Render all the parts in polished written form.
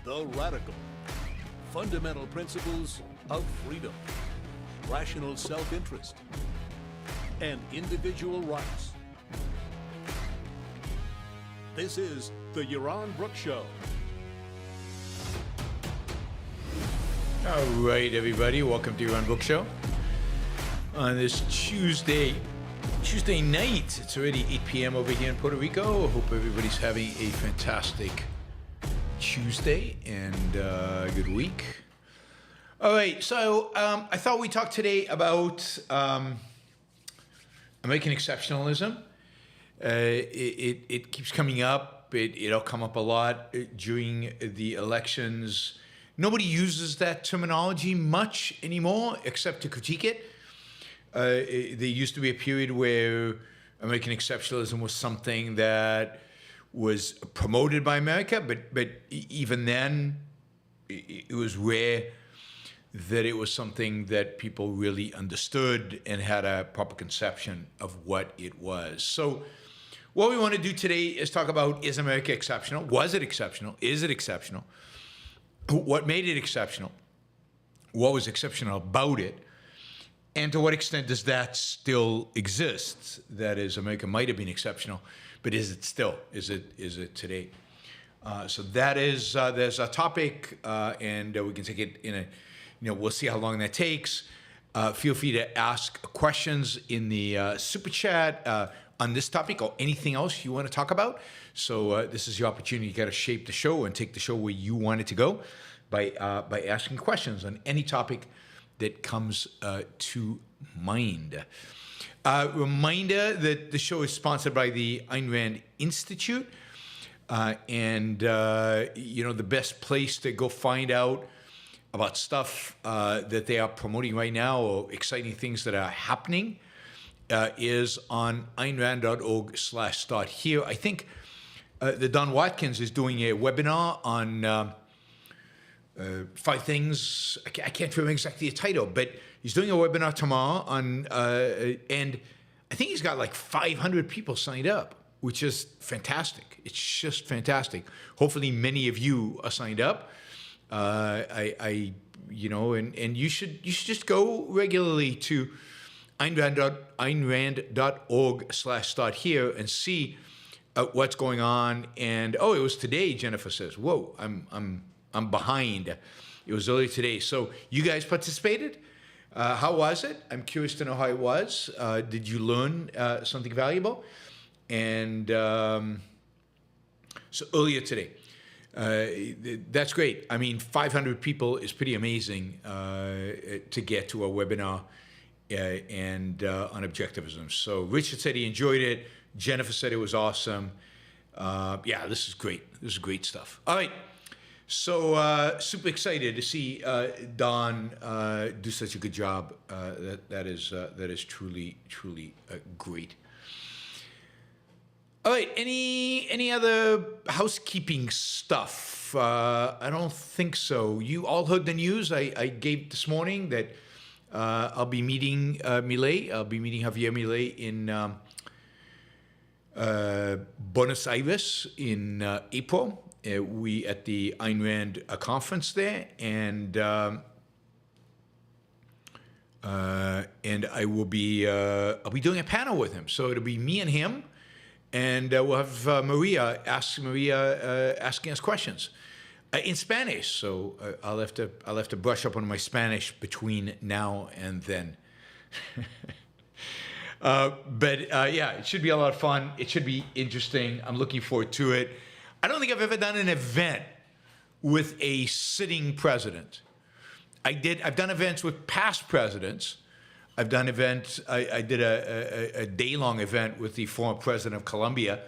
The radical, fundamental principles of freedom, rational self-interest, and individual rights. This is the Yaron Brook Show. All right, everybody, welcome to Yaron Brook Show. On this Tuesday night, it's already 8 p.m. over here in Puerto Rico. I hope everybody's having a fantastic Tuesday and good week. All right, so I thought we'd talk today about American exceptionalism. It keeps coming up. It'll come up a lot during the elections. Nobody uses that terminology much anymore, except to critique it. There used to be a period where American exceptionalism was something that was promoted by America, but even then, it was rare that it was something that people really understood and had a proper conception of what it was. So what we want to do today is talk about, is America exceptional? Was it exceptional? Is it exceptional? What made it exceptional? What was exceptional about it? And to what extent does that still exist? That is, America might have been exceptional, but is it still? Is it today? So that is there's a topic, and we can take it in a, we'll see how long that takes. Feel free to ask questions in the super chat on this topic or anything else you want to talk about. So this is your opportunity. You got to shape the show and take the show where you want it to go by asking questions on any topic that comes to mind. Reminder that the show is sponsored by the Ayn Rand Institute. And the best place to go find out about stuff that they are promoting right now or exciting things that are happening is on aynrand.org/start here. I think the Don Watkins is doing a webinar on 5 things. I can't remember exactly the title, but he's doing a webinar tomorrow on, and I think he's got like 500 people signed up, which is fantastic. It's just fantastic. Hopefully, many of you are signed up. And you should just go regularly to aynrand.org/start here and see what's going on. And it was today. Jennifer says, "Whoa, I'm behind." It was earlier today. So you guys participated. How was it? I'm curious to know how it was. Did you learn something valuable? And so earlier today. That's great. I mean, 500 people is pretty amazing to get to a webinar and on objectivism. So Richard said he enjoyed it. Jennifer said it was awesome. This is great. This is great stuff. All right. So super excited to see Don do such a good job. That is truly great. All right. Any other housekeeping stuff? I don't think so. You all heard the news I gave this morning that I'll be meeting Milei. I'll be meeting Javier Milei in Buenos Aires in April. We at the Ayn Rand conference there, and I will be I'll be doing a panel with him. So it'll be me and him, and we'll have Maria asking us questions in Spanish. So I'll have to brush up on my Spanish between now and then. It should be a lot of fun. It should be interesting. I'm looking forward to it. I don't think I've ever done an event with a sitting president. I've done events with past presidents. I've done events. I did a day-long event with the former president of Colombia,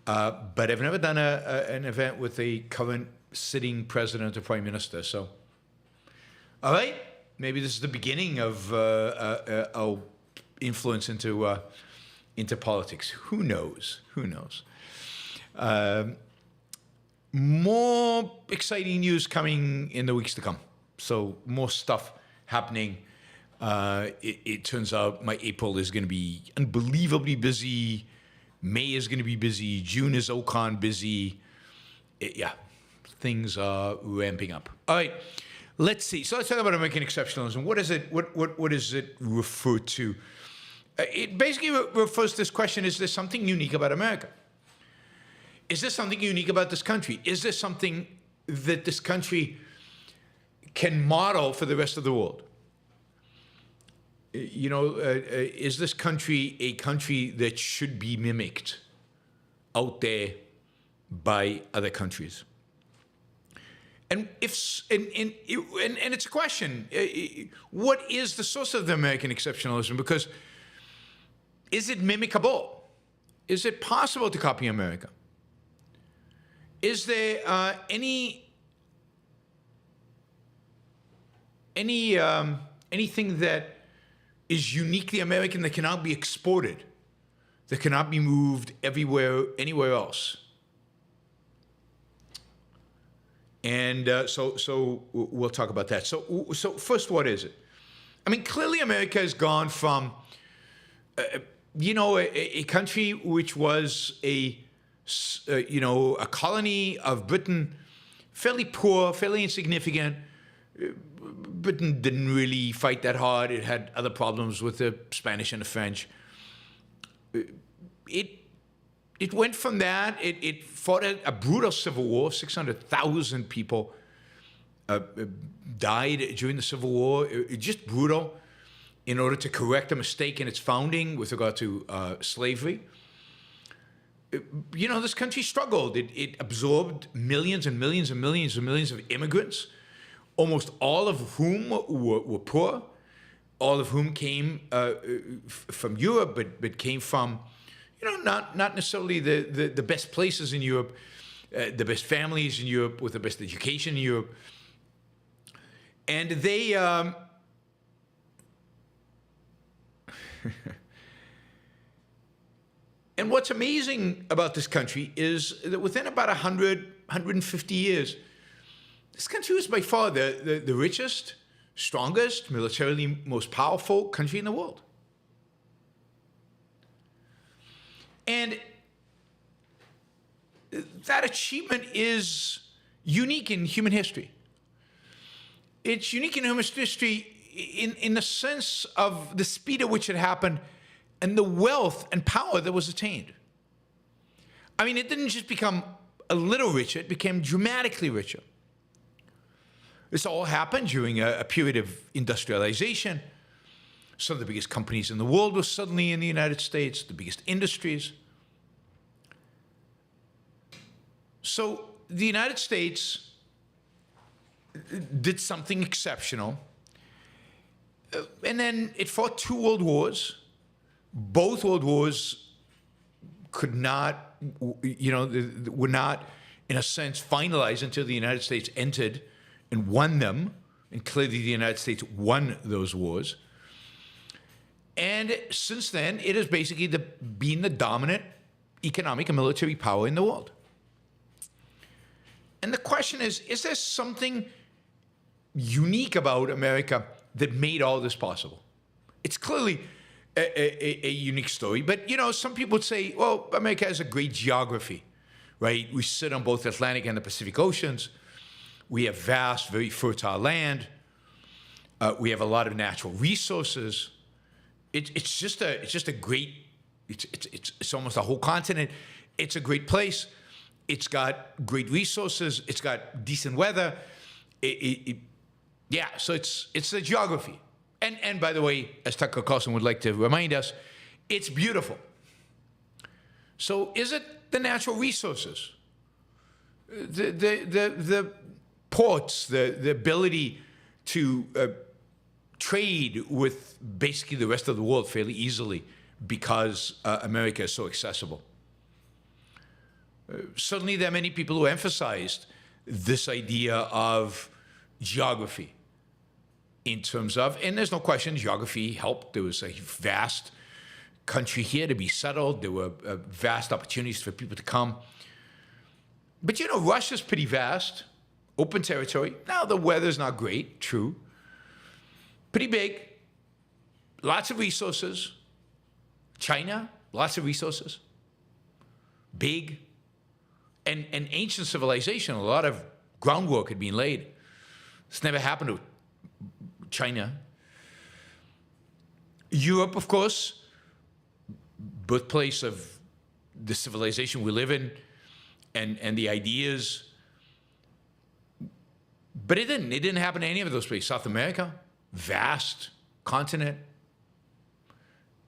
but I've never done an event with a current sitting president or prime minister. So, all right, maybe this is the beginning of our influence into politics. Who knows? Who knows? More exciting news coming in the weeks to come. So more stuff happening. It turns out my April is going to be unbelievably busy. May is going to be busy. June is Ocon busy. things are ramping up. All right, let's see. So let's talk about American exceptionalism. What is it? What does it refer to? It basically refers to this question: is there something unique about America? Is there something unique about this country? Is there something that this country can model for the rest of the world? Is this country a country that should be mimicked out there by other countries? And it's a question. What is the source of the American exceptionalism? Because is it mimicable? Is it possible to copy America? Is there anything that is uniquely American that cannot be exported, that cannot be moved anywhere else? And so we'll talk about that. So first, what is it? I mean, clearly America has gone from, a country which was a colony of Britain, fairly poor, fairly insignificant. Britain didn't really fight that hard. It had other problems with the Spanish and the French. It went from that. It fought a brutal civil war. 600,000 people died during the Civil War. Just brutal, in order to correct a mistake in its founding with regard to slavery. This country struggled. It absorbed millions and millions and millions and millions of immigrants, almost all of whom were poor, all of whom came from Europe, but came from, not necessarily the best places in Europe, the best families in Europe, with the best education in Europe. And they... And what's amazing about this country is that within about 150 years, this country was by far the richest, strongest, militarily most powerful country in the world. And that achievement is unique in human history. It's unique in human history in the sense of the speed at which it happened and the wealth and power that was attained. I mean, it didn't just become a little richer, it became dramatically richer. This all happened during a period of industrialization. Some of the biggest companies in the world were suddenly in the United States, the biggest industries. So the United States did something exceptional. And then it fought 2 world wars. Both world wars could not, were not, in a sense, finalized until the United States entered and won them. And clearly the United States won those wars. And since then, it has basically been the dominant economic and military power in the world. And the question is there something unique about America that made all this possible? It's clearly a unique story, but some people would say, well, America has a great geography, right? We sit on both the Atlantic and the Pacific Oceans. We have vast, very fertile land. We have a lot of natural resources. It's just a great. It's almost a whole continent. It's a great place. It's got great resources. It's got decent weather. So it's the geography. And by the way, as Tucker Carlson would like to remind us, it's beautiful. So is it the natural resources? The ports, the ability to trade with basically the rest of the world fairly easily because America is so accessible. Suddenly there are many people who emphasized this idea of geography in terms of, and there's no question, geography helped. There was a vast country here to be settled. There were vast opportunities for people to come. But Russia's pretty vast, open territory. Now the weather's not great, true. Pretty big, lots of resources. China, lots of resources. Big, and ancient civilization, a lot of groundwork had been laid. It's never happened to China. Europe, of course, birthplace of the civilization we live in and the ideas. But it didn't happen to any of those places. South America, vast continent,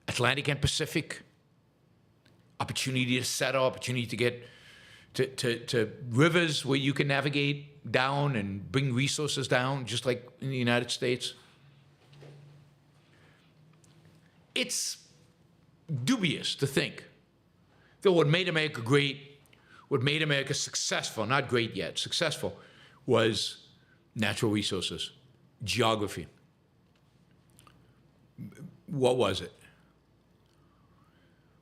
Atlantic and Pacific, opportunity to settle, opportunity to get to rivers where you can navigate down and bring resources down, just like in the United States. It's dubious to think that what made America great, what made America successful, not great yet, successful, was natural resources, geography. What was it?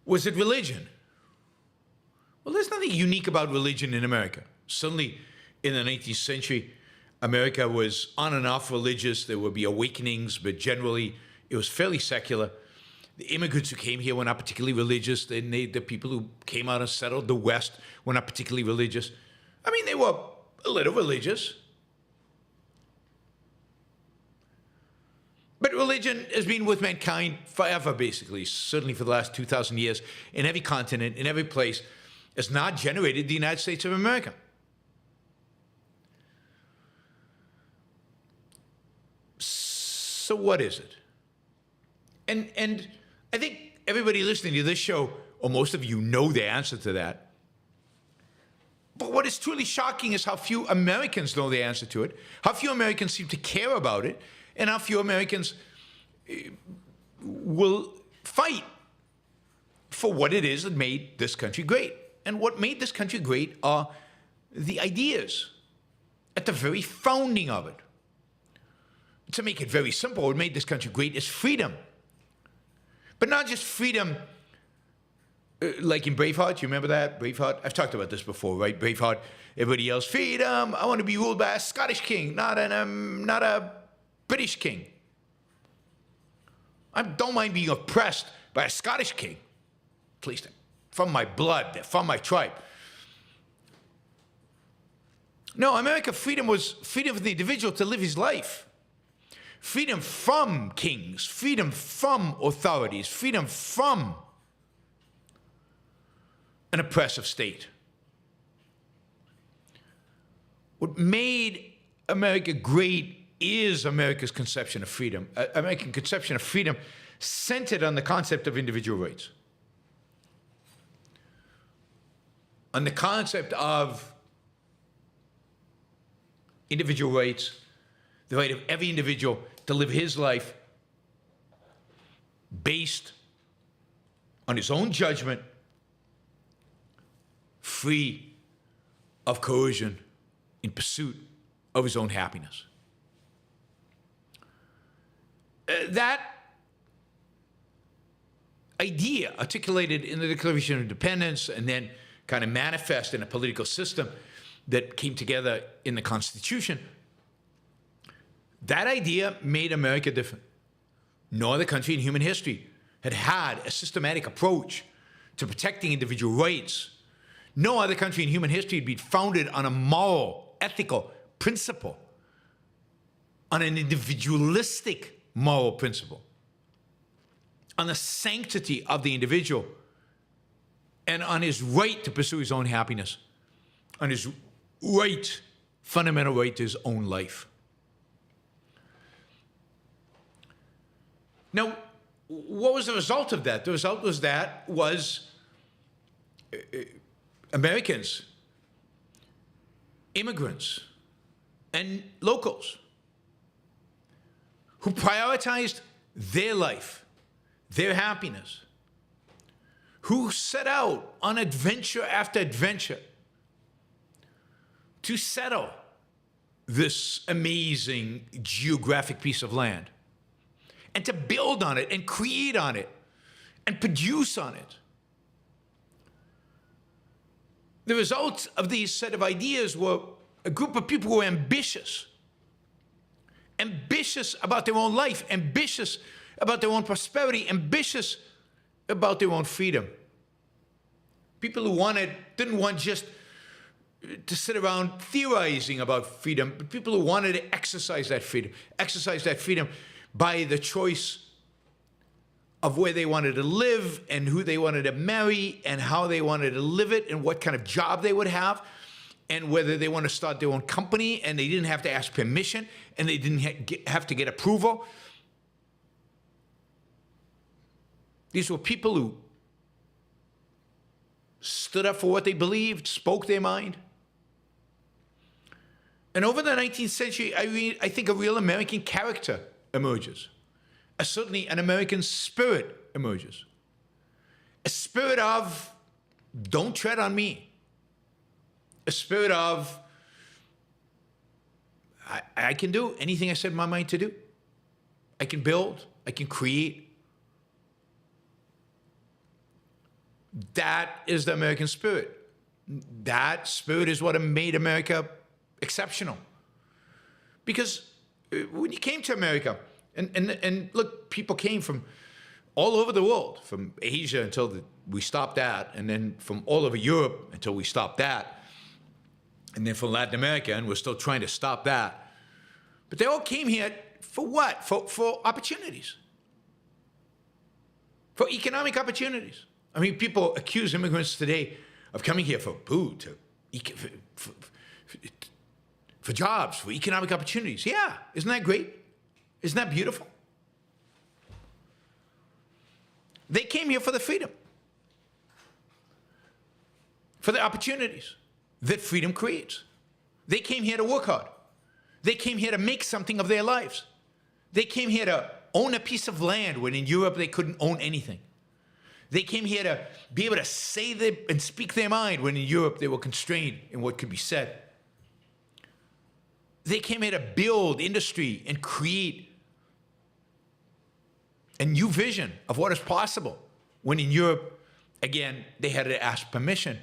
Was it religion? Well, there's nothing unique about religion in America. Certainly in the 19th century, America was on and off religious. There would be awakenings, but generally it was fairly secular. The immigrants who came here were not particularly religious. The people who came out and settled the West were not particularly religious. I mean, they were a little religious. But religion has been with mankind forever, basically, certainly for the last 2,000 years, in every continent, in every place. It's not generated the United States of America. So what is it? And I think everybody listening to this show, or most of you, know the answer to that. But what is truly shocking is how few Americans know the answer to it, how few Americans seem to care about it, and how few Americans will fight for what it is that made this country great. And what made this country great are the ideas at the very founding of it. To make it very simple, what made this country great is freedom. But not just freedom like in Braveheart. You remember that? Braveheart? I've talked about this before, right? Braveheart, everybody else, freedom. I want to be ruled by a Scottish king, not a British king. I don't mind being oppressed by a Scottish king, at least from my blood, from my tribe. No, America, freedom was freedom for the individual to live his life. Freedom from kings, freedom from authorities, freedom from an oppressive state. What made America great is America's conception of freedom. American conception of freedom centered on the concept of individual rights. On the concept of individual rights, the right of every individual to live his life based on his own judgment, free of coercion, in pursuit of his own happiness. That idea, articulated in the Declaration of Independence and then kind of manifest in a political system that came together in the Constitution, that idea made America different. No other country in human history had a systematic approach to protecting individual rights. No other country in human history had been founded on a moral, ethical principle, on an individualistic moral principle, on the sanctity of the individual, and on his right to pursue his own happiness, on his right, fundamental right to his own life. Now, what was the result of that? The result was Americans, immigrants, and locals who prioritized their life, their happiness, who set out on adventure after adventure to settle this amazing geographic piece of land and to build on it and create on it and produce on it. The results of these set of ideas were a group of people who were ambitious about their own life, ambitious about their own prosperity, ambitious about their own freedom. People who didn't want just to sit around theorizing about freedom, but people who wanted to exercise that freedom by the choice of where they wanted to live and who they wanted to marry and how they wanted to live it and what kind of job they would have and whether they want to start their own company and they didn't have to ask permission and they didn't have to get approval. These were people who stood up for what they believed, spoke their mind. And over the 19th century, I think a real American character emerges. Certainly an American spirit emerges. A spirit of, don't tread on me. A spirit of, I can do anything I set my mind to do. I can build, I can create. That is the American spirit. That spirit is what made America exceptional. Because when you came to America, and look, people came from all over the world, from Asia until we stopped that, and then from all over Europe until we stopped that, and then from Latin America, and we're still trying to stop that. But they all came here for what? For opportunities. For economic opportunities. I mean, people accuse immigrants today of coming here for food, for jobs, for economic opportunities. Yeah, isn't that great? Isn't that beautiful? They came here for the freedom, for the opportunities that freedom creates. They came here to work hard. They came here to make something of their lives. They came here to own a piece of land when in Europe they couldn't own anything. They came here to be able to say and speak their mind when in Europe they were constrained in what could be said. They came here to build industry and create a new vision of what is possible when in Europe, again, they had to ask permission.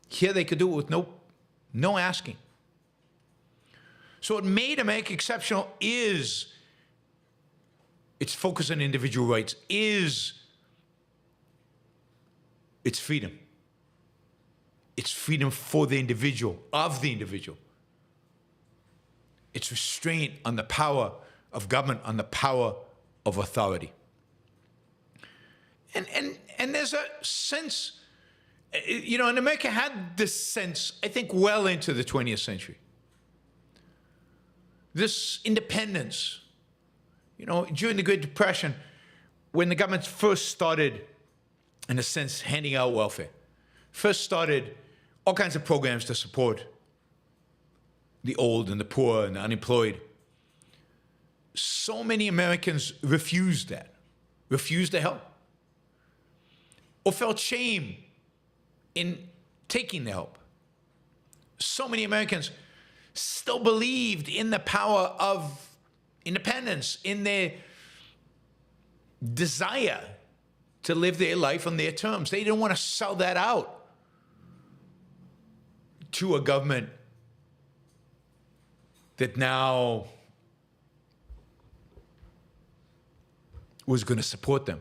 Here they could do it with no asking. So what made America exceptional is its focus on individual rights, is its freedom. It's freedom for the individual, of the individual. It's restraint on the power of government, on the power of authority. And there's a sense, and America had this sense, I think, well into the 20th century. This independence, during the Great Depression, when the government first started, in a sense, handing out welfare, first started all kinds of programs to support the old and the poor and the unemployed. So many Americans refused that, refused to help, or felt shame in taking the help. So many Americans still believed in the power of independence, in their desire to live their life on their terms. They didn't want to sell that out to a government that now was going to support them.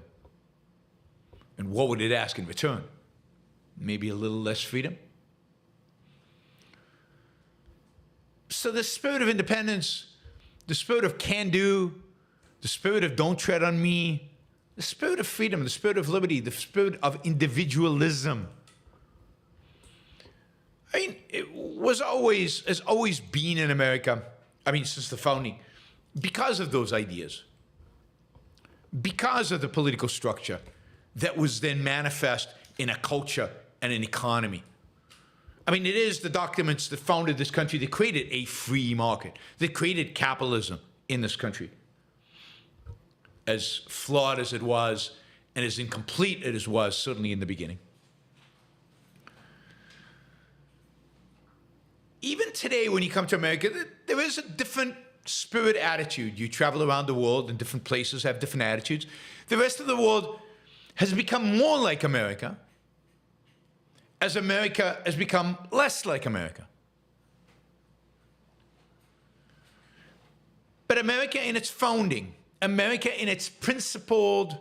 And what would it ask in return? Maybe a little less freedom? So the spirit of independence, the spirit of can-do, the spirit of don't tread on me, the spirit of freedom, the spirit of liberty, the spirit of individualism, it has always been in America, since the founding, because of those ideas, because of the political structure that was then manifest in a culture and an economy. It is the documents that founded this country that created a free market, that created capitalism in this country. As flawed as it was, and as incomplete as it was, certainly in the beginning. Even today, when you come to America, there is a different spirit attitude. You travel around the world, and different places have different attitudes. The rest of the world has become more like America, as America has become less like America. But America in its founding, America in its principled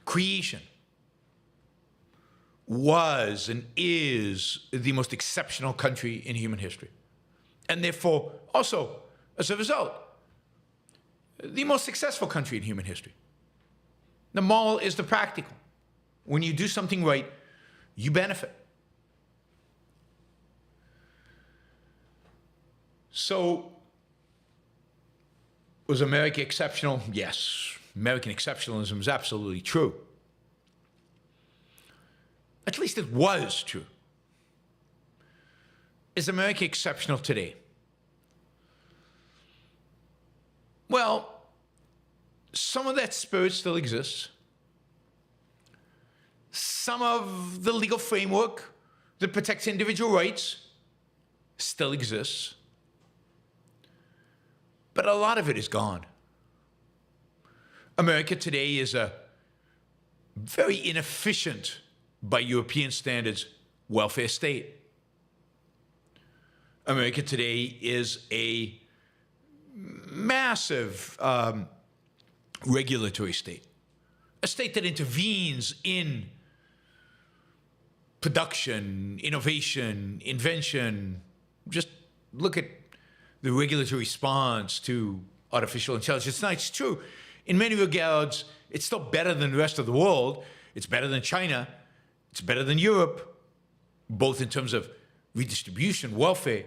creation, was and is the most exceptional country in human history. And therefore, also, as a result, the most successful country in human history. The moral is the practical. When you do something right, you benefit. So, was America exceptional? Yes. American exceptionalism is absolutely true. At least it was true. Is America exceptional today? Well, some of that spirit still exists. Some of the legal framework that protects individual rights still exists. But a lot of it is gone. America today is a very inefficient, by European standards, welfare state. America today is a massive regulatory state, a state that intervenes in production, innovation, invention. Just look at the regulatory response to artificial intelligence. Now, it's true. In many regards, it's still better than the rest of the world. It's better than China. It's better than Europe, both in terms of redistribution, welfare,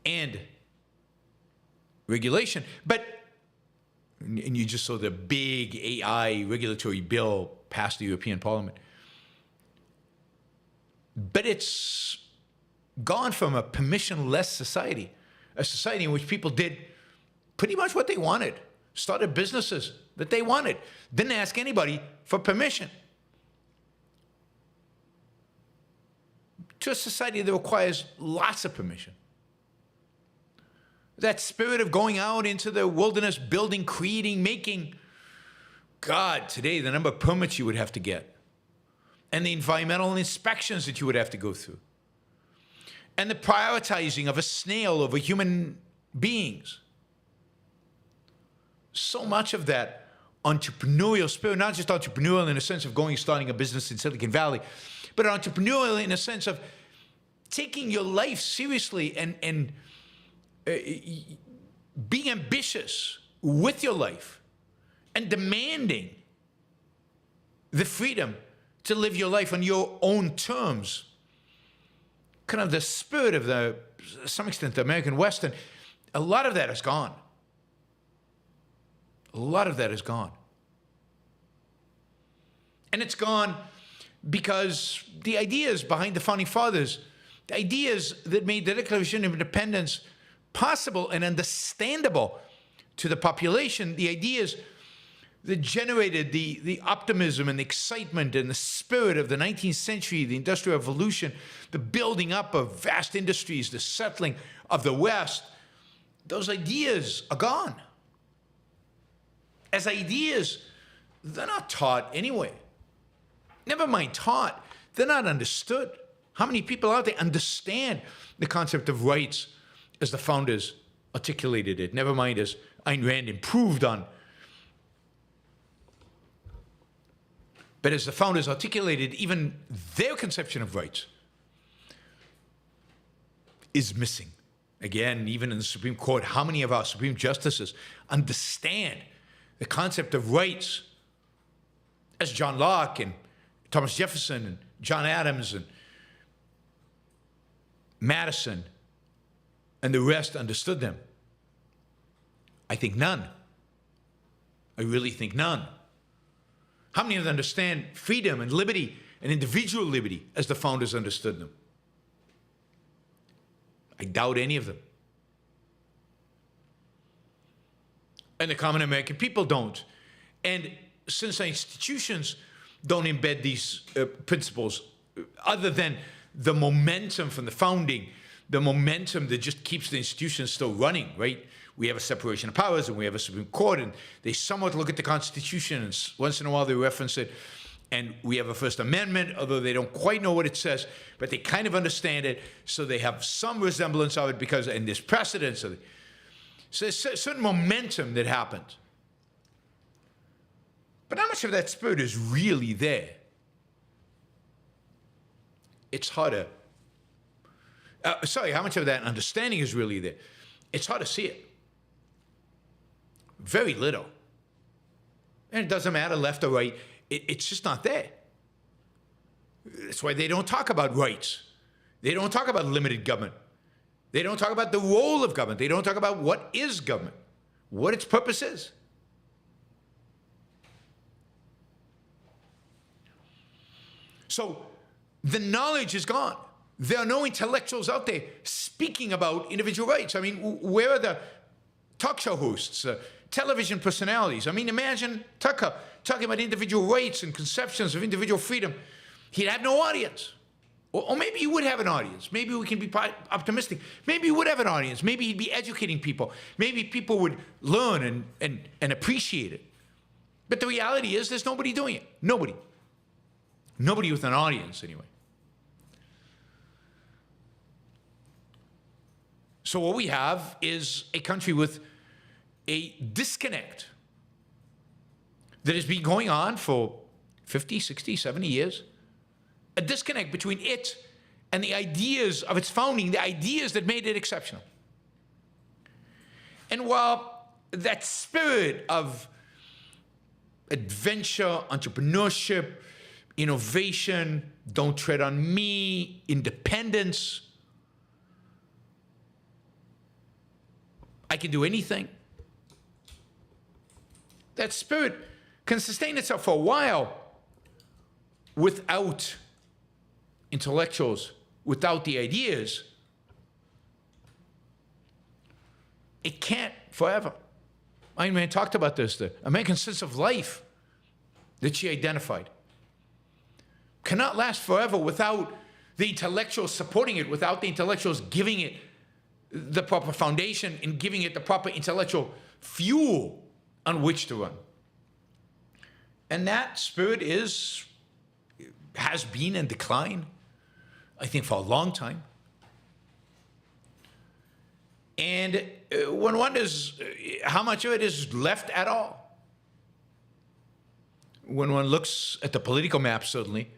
and regulation. But, and you just saw the big AI regulatory bill pass the European Parliament. But it's gone from a permissionless society, a society in which people did pretty much what they wanted, started businesses that they wanted, didn't ask anybody for permission, to a society that requires lots of permission. That spirit of going out into the wilderness, building, creating, making. God, today, the number of permits you would have to get, and the environmental inspections that you would have to go through, and the prioritizing of a snail over human beings. So much of that entrepreneurial spirit, not just entrepreneurial in the sense of going and starting a business in Silicon Valley, but entrepreneurial in a sense of taking your life seriously and being ambitious with your life and demanding the freedom to live your life on your own terms. Kind of the spirit of to some extent, the American West, and a lot of that is gone. A lot of that is gone. And it's gone because the ideas behind the Founding Fathers, the ideas that made the Declaration of Independence possible and understandable to the population, the ideas that generated the optimism and the excitement and the spirit of the 19th century, the Industrial Revolution, the building up of vast industries, the settling of the West, those ideas are gone. As ideas, they're not taught anyway. Never mind taught, they're not understood. How many people out there understand the concept of rights as the founders articulated it? Never mind as Ayn Rand improved on. But as the founders articulated, even their conception of rights is missing. Again, even in the Supreme Court, how many of our Supreme Justices understand the concept of rights as John Locke and Thomas Jefferson and John Adams and Madison and the rest understood them? I think none. I really think none. How many of them understand freedom and liberty and individual liberty as the founders understood them? I doubt any of them. And the common American people don't. And since our institutions don't embed these principles, other than the momentum from the founding, the momentum that just keeps the institutions still running, right? We have a separation of powers and we have a Supreme Court, and they somewhat look at the Constitution, and once in a while they reference it. And we have a First Amendment, although they don't quite know what it says, but they kind of understand it, so they have some resemblance of it because, and there's precedence. So there's a certain momentum that happened. But how much of that spirit is really there? it's harder. How much of that understanding is really there? It's hard to see it. Very little. And it doesn't matter left or right. It's just not there. That's why they don't talk about rights. They don't talk about limited government. They don't talk about the role of government. They don't talk about what is government, what its purpose is. So the knowledge is gone. There are no intellectuals out there speaking about individual rights. I mean, where are the talk show hosts, television personalities? I mean, imagine Tucker talking about individual rights and conceptions of individual freedom. He'd have no audience. Or maybe he would have an audience. Maybe we can be optimistic. Maybe he would have an audience. Maybe he'd be educating people. Maybe people would learn and appreciate it. But the reality is there's nobody doing it. Nobody. Nobody with an audience, anyway. So what we have is a country with a disconnect that has been going on for 50, 60, 70 years. A disconnect between it and the ideas of its founding, the ideas that made it exceptional. And while that spirit of adventure, entrepreneurship, innovation, don't tread on me, independence, I can do anything, that spirit can sustain itself for a while without intellectuals, without the ideas. It can't forever. Ayn Rand talked about this, the American sense of life that she identified cannot last forever without the intellectuals supporting it, without the intellectuals giving it the proper foundation and giving it the proper intellectual fuel on which to run. And that spirit has been in decline, I think, for a long time. And one wonders how much of it is left at all. When one looks at the political map, certainly,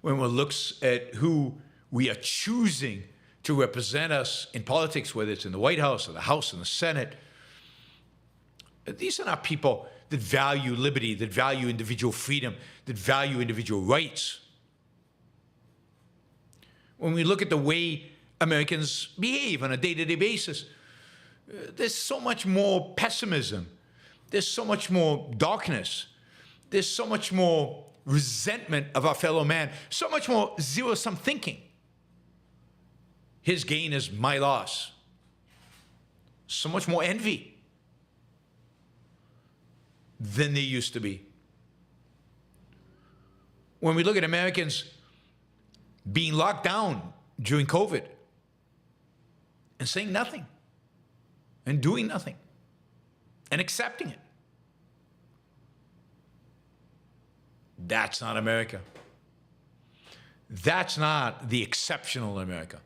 when one looks at who we are choosing to represent us in politics, whether it's in the White House or the House and the Senate, these are not people that value liberty, that value individual freedom, that value individual rights. When we look at the way Americans behave on a day-to-day basis, there's so much more pessimism. There's so much more darkness. There's so much more resentment of our fellow man, so much more zero-sum thinking. His gain is my loss. So much more envy than there used to be. When we look at Americans being locked down during COVID and saying nothing and doing nothing and accepting it, that's not America. That's not the exceptional America.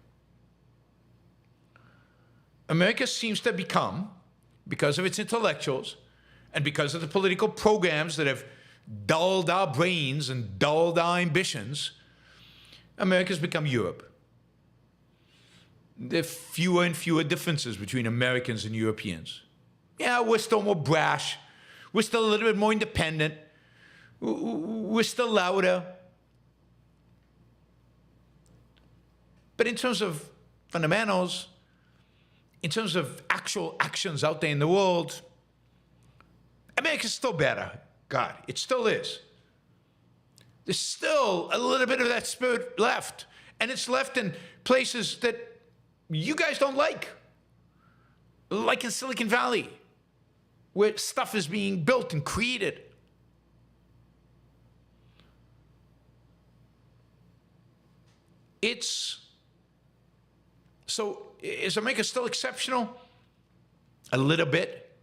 America seems to have become, because of its intellectuals and because of the political programs that have dulled our brains and dulled our ambitions, America's become Europe. There are fewer and fewer differences between Americans and Europeans. Yeah, we're still more brash. We're still a little bit more independent. We're still louder. But in terms of fundamentals, in terms of actual actions out there in the world, America's still better. God, it still is. There's still a little bit of that spirit left. And it's left in places that you guys don't like in Silicon Valley, where stuff is being built and created. So is America still exceptional? A little bit.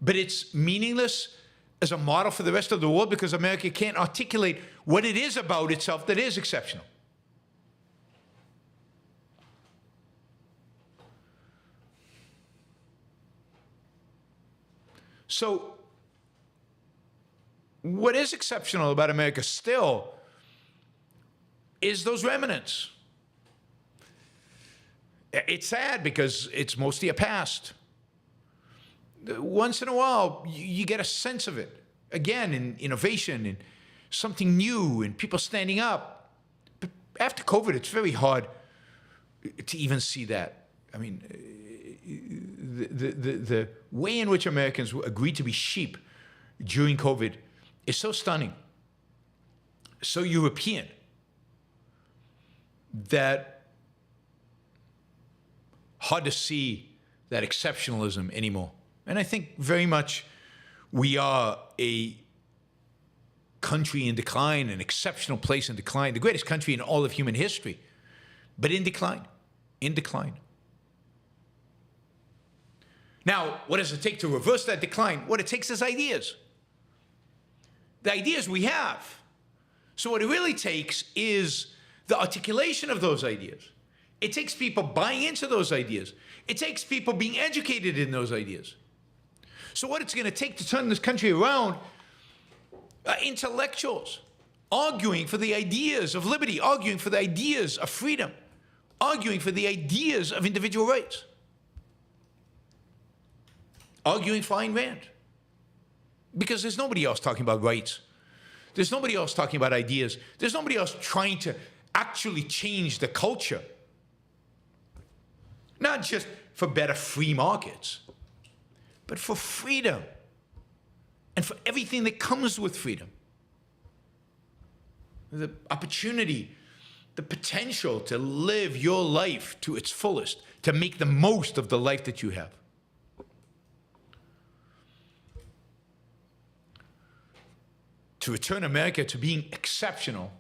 But it's meaningless as a model for the rest of the world because America can't articulate what it is about itself that is exceptional. So what is exceptional about America still is those remnants. It's sad because it's mostly a past. Once in a while, you get a sense of it. Again, in innovation and something new and people standing up. But after COVID, it's very hard to even see that. I mean, the way in which Americans agreed to be sheep during COVID is so stunning, so European, that hard to see that exceptionalism anymore. And I think very much we are a country in decline, an exceptional place in decline, the greatest country in all of human history, but in decline, in decline. Now, what does it take to reverse that decline? What it takes is ideas. The ideas we have. So what it really takes is the articulation of those ideas. It takes people buying into those ideas. It takes people being educated in those ideas. So what it's going to take to turn this country around are intellectuals arguing for the ideas of liberty, arguing for the ideas of freedom, arguing for the ideas of individual rights, arguing for Ayn Rand. Because there's nobody else talking about rights. There's nobody else talking about ideas. There's nobody else trying to actually change the culture. Not just for better free markets, but for freedom and for everything that comes with freedom. The opportunity, the potential to live your life to its fullest, to make the most of the life that you have. To return America to being exceptional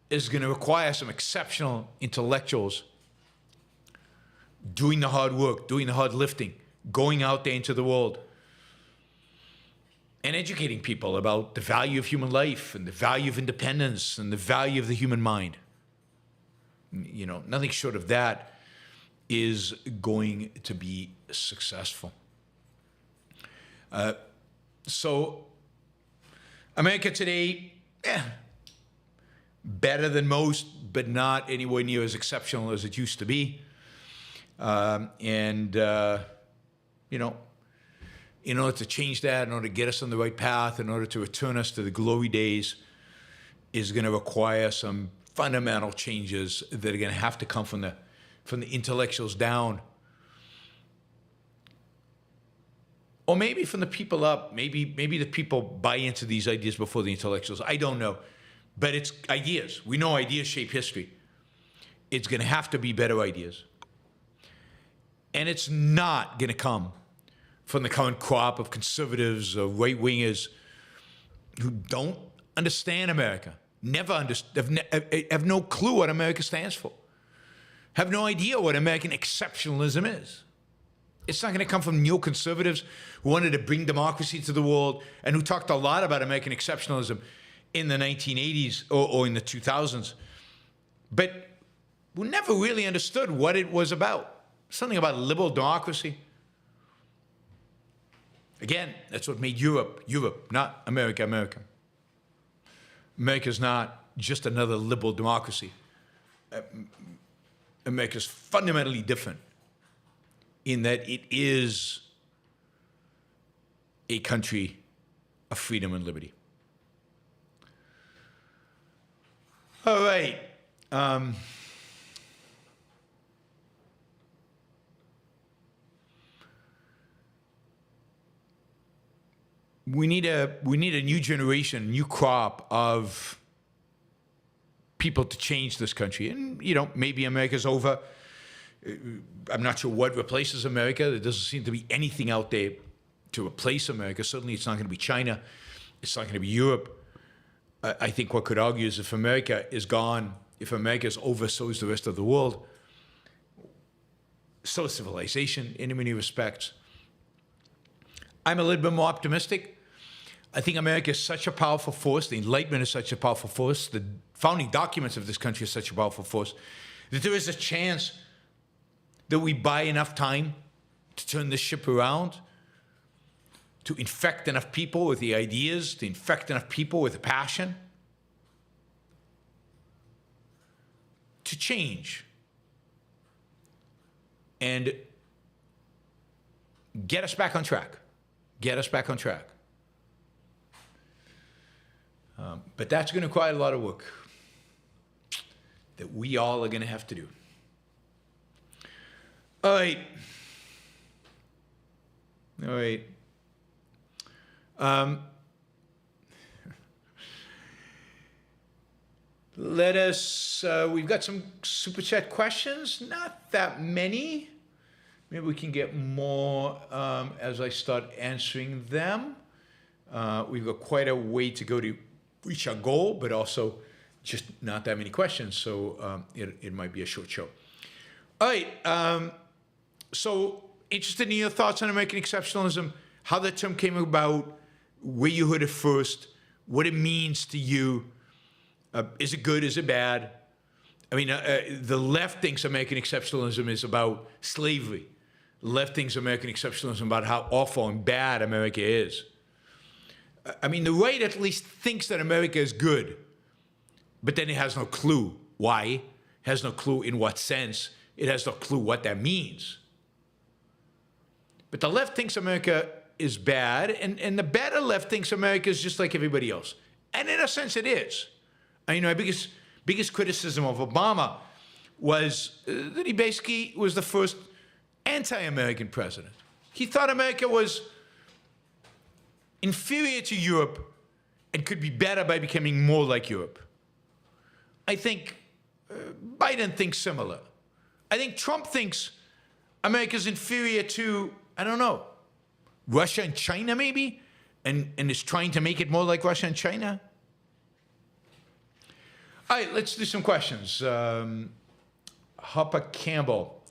is going to require some exceptional intellectuals doing the hard work, doing the hard lifting, going out there into the world and educating people about the value of human life and the value of independence and the value of the human mind. You know, nothing short of that is going to be successful. So America today, better than most, but not anywhere near as exceptional as it used to be. You know, in order to change that, in order to get us on the right path, in order to return us to the glory days, is going to require some fundamental changes that are going to have to come from the intellectuals down. Or maybe from the people up. Maybe the people buy into these ideas before the intellectuals. I don't know. But it's ideas. We know ideas shape history. It's going to have to be better ideas. And it's not going to come from the current crop of conservatives or right-wingers who don't understand America, have no clue what America stands for, have no idea what American exceptionalism is. It's not going to come from neoconservatives who wanted to bring democracy to the world and who talked a lot about American exceptionalism in the 1980s or in the 2000s, but who never really understood what it was about. Something about liberal democracy. Again, that's what made Europe, not America, America. America's not just another liberal democracy. America's fundamentally different in that it is a country of freedom and liberty. All right. We need a new generation, a new crop of people to change this country. And, you know, maybe America's over. I'm not sure what replaces America. There doesn't seem to be anything out there to replace America. Certainly it's not going to be China. It's not going to be Europe. I think what could argue is if America is gone, if America is over, so is the rest of the world. So is civilization in many respects. I'm a little bit more optimistic. I think America is such a powerful force. The Enlightenment is such a powerful force. The founding documents of this country are such a powerful force that there is a chance that we buy enough time to turn this ship around, to infect enough people with the ideas, to infect enough people with the passion, to change and get us back on track. Get us back on track. But that's going to require a lot of work that we all are going to have to do. All right. All right. Let us, we've got some super chat questions, not that many. Maybe we can get more as I start answering them. We've got quite a way to go to reach our goal, but also just not that many questions, so it might be a short show. All right, so interested in your thoughts on American exceptionalism, how the term came about, where you heard it first, what it means to you. Is it good? Is it bad? I mean, the left thinks American exceptionalism is about slavery. The left thinks American exceptionalism about how awful and bad America is. I mean, the right at least thinks that America is good, but then it has no clue why, it has no clue in what sense, it has no clue what that means. But the left thinks America is bad, and the better left thinks America is just like everybody else. And in a sense, it is. I mean, my biggest criticism of Obama was that he basically was the first anti-American president. He thought America was inferior to Europe and could be better by becoming more like Europe. I think Biden thinks similar. I think Trump thinks America's inferior to, I don't know, Russia and China maybe, and is trying to make it more like Russia and China. All right, let's do some questions. Harper Campbell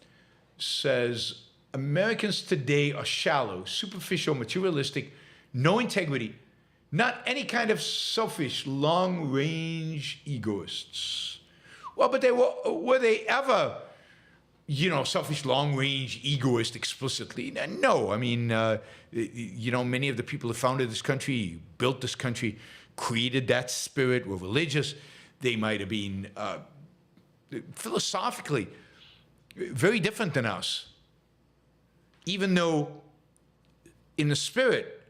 says, Americans today are shallow, superficial, materialistic, no integrity, not any kind of selfish, long-range egoists. Well, but were they ever, selfish, long-range egoists explicitly? No. I mean, many of the people who founded this country, built this country, created that spirit, were religious. They might have been philosophically very different than us, even though in the spirit,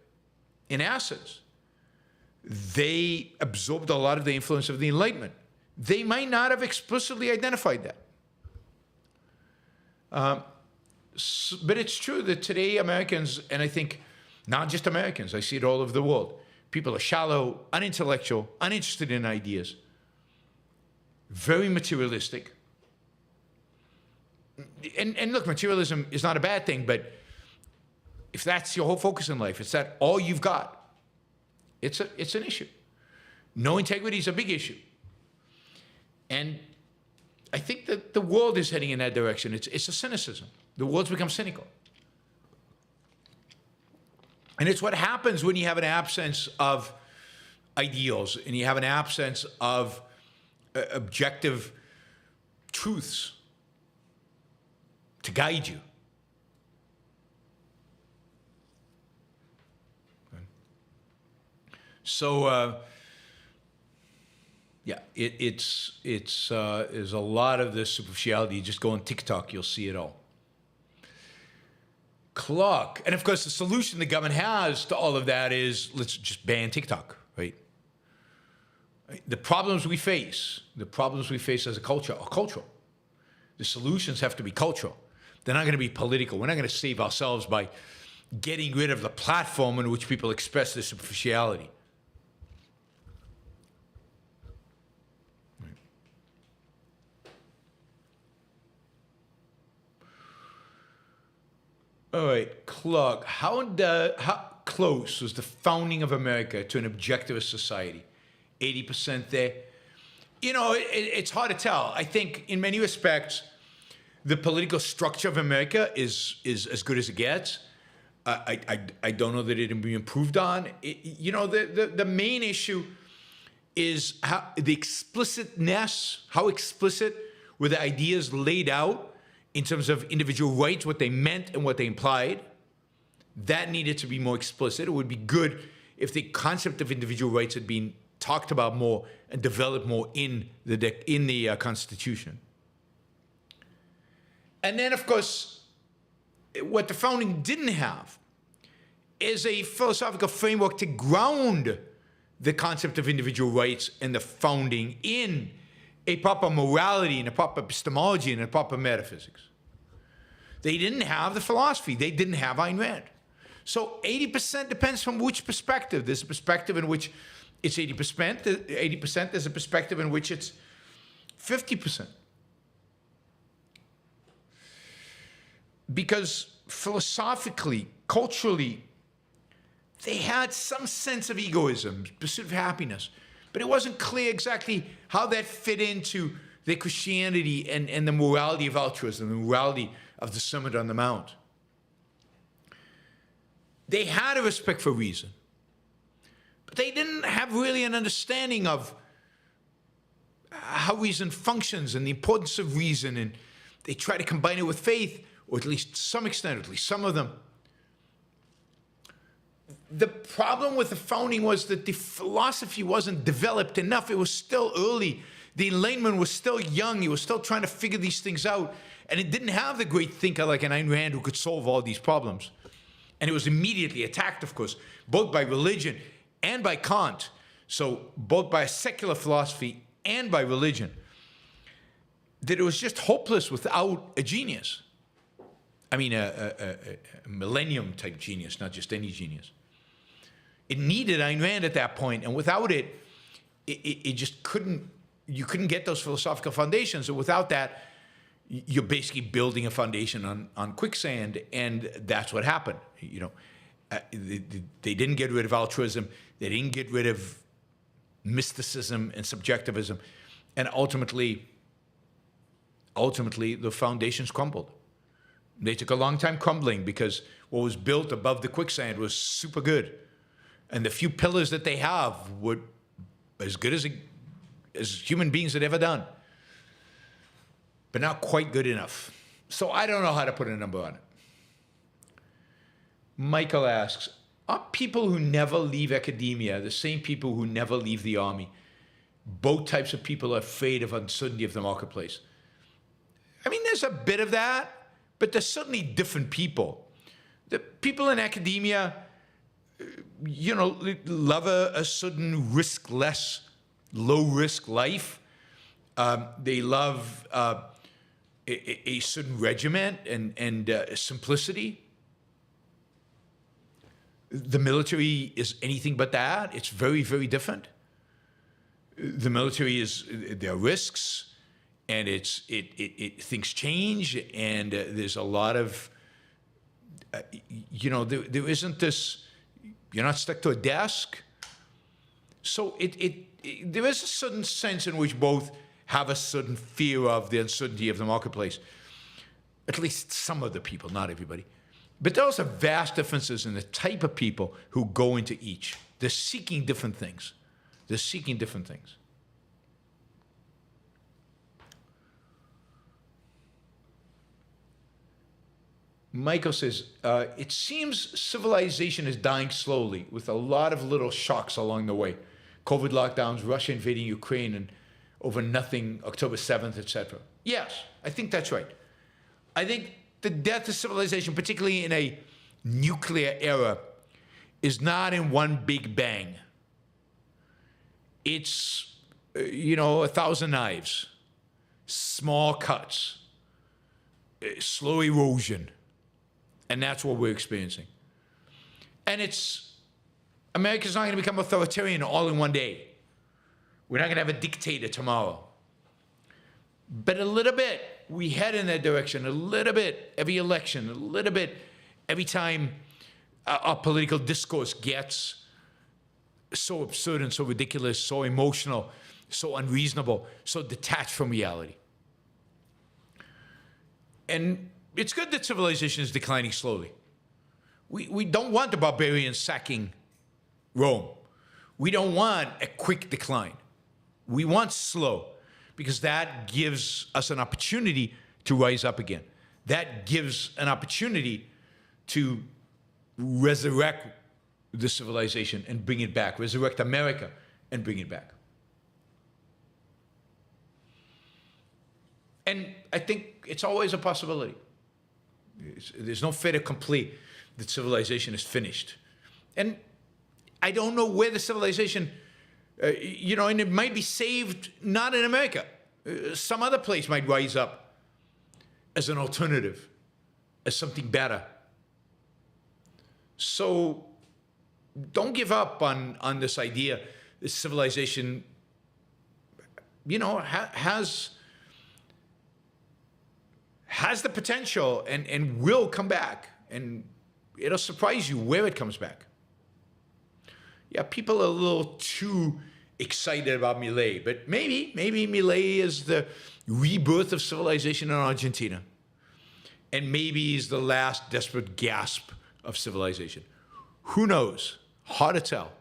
in essence, they absorbed a lot of the influence of the Enlightenment. They might not have explicitly identified that. But it's true that today Americans, and I think not just Americans, I see it all over the world, people are shallow, unintellectual, uninterested in ideas, very materialistic. And look, materialism is not a bad thing, but if that's your whole focus in life, it's that all you've got, it's an issue. No integrity is a big issue. And I think that the world is heading in that direction. It's a cynicism. The world's become cynical. And it's what happens when you have an absence of ideals and you have an absence of objective truths to guide you. So, there's a lot of this superficiality. You just go on TikTok, you'll see it all. Clark, and of course the solution the government has to all of that is let's just ban TikTok, right? The problems we face as a culture are cultural. The solutions have to be cultural. They're not going to be political. We're not going to save ourselves by getting rid of the platform in which people express their superficiality. All right, Clark, how close was the founding of America to an objectivist society? 80% there. It's hard to tell. I think in many respects, the political structure of America is as good as it gets. I don't know that it can be improved on. The main issue is how explicit were the ideas laid out in terms of individual rights, what they meant and what they implied. That needed to be more explicit. It would be good if the concept of individual rights had been talked about more and developed more in the Constitution. And then, of course, what the founding didn't have is a philosophical framework to ground the concept of individual rights and the founding in a proper morality and a proper epistemology and a proper metaphysics. They didn't have the philosophy. They didn't have Ayn Rand. So 80% depends from which perspective. There's a perspective in which it's 80%. 80%, there's a perspective in which it's 50%. Because philosophically, culturally, they had some sense of egoism, pursuit of happiness, but it wasn't clear exactly how that fit into their Christianity and the morality of altruism, the morality of the Sermon on the Mount. They had a respect for reason, but they didn't have really an understanding of how reason functions and the importance of reason, and they try to combine it with faith, or at least to some extent, at least some of them. The problem with the founding was that the philosophy wasn't developed enough. It was still early. The Enlightenment was still young. He was still trying to figure these things out. And it didn't have the great thinker like an Ayn Rand who could solve all these problems. And it was immediately attacked, of course, both by religion and by Kant. So both by a secular philosophy and by religion. That it was just hopeless without a genius. I mean, a millennium-type genius, not just any genius. It needed Ayn Rand at that point, and without it, it just couldn't, you couldn't get those philosophical foundations. And without that, you're basically building a foundation on quicksand, and that's what happened. You know, they didn't get rid of altruism. They didn't get rid of mysticism and subjectivism, and ultimately, the foundations crumbled. They took a long time crumbling because what was built above the quicksand was super good. And the few pillars that they have were as good as human beings had ever done. But not quite good enough. So I don't know how to put a number on it. Michael asks, are people who never leave academia the same people who never leave the army? Both types of people are afraid of uncertainty of the marketplace. I mean, there's a bit of that, but they're certainly different people. The people in academia, you know, love a certain risk-less, low-risk life. They love a certain regiment and simplicity. The military is anything but that. It's very, very different. The military there are risks, and things change, and there's a lot of, you know, there isn't this. You're not stuck to a desk. So there is a certain sense in which both have a certain fear of the uncertainty of the marketplace. At least some of the people, not everybody. But there are also vast differences in the type of people who go into each. They're seeking different things. Michael says, it seems civilization is dying slowly with a lot of little shocks along the way. COVID lockdowns, Russia invading Ukraine, and over nothing, October 7th, etc. Yes, I think that's right. I think the death of civilization, particularly in a nuclear era, is not in one big bang. It's, 1,000 knives, small cuts, slow erosion. And that's what we're experiencing. And America's not going to become authoritarian all in one day. We're not going to have a dictator tomorrow. But a little bit, we head in that direction, a little bit, every election, a little bit, every time our political discourse gets so absurd and so ridiculous, so emotional, so unreasonable, so detached from reality. And it's good that civilization is declining slowly. We don't want the barbarians sacking Rome. We don't want a quick decline. We want slow, because that gives us an opportunity to rise up again. That gives an opportunity to resurrect the civilization and bring it back, resurrect America and bring it back. And I think It's always a possibility. There's no fait accompli that civilization is finished. And I don't know where the civilization, and it might be saved not in America. Some other place might rise up as an alternative, as something better. So don't give up on this idea that civilization, has the potential and will come back. And it'll surprise you where it comes back. Yeah, people are a little too excited about Milei, but maybe Milei is the rebirth of civilization in Argentina. And maybe he's the last desperate gasp of civilization. Who knows? Hard to tell.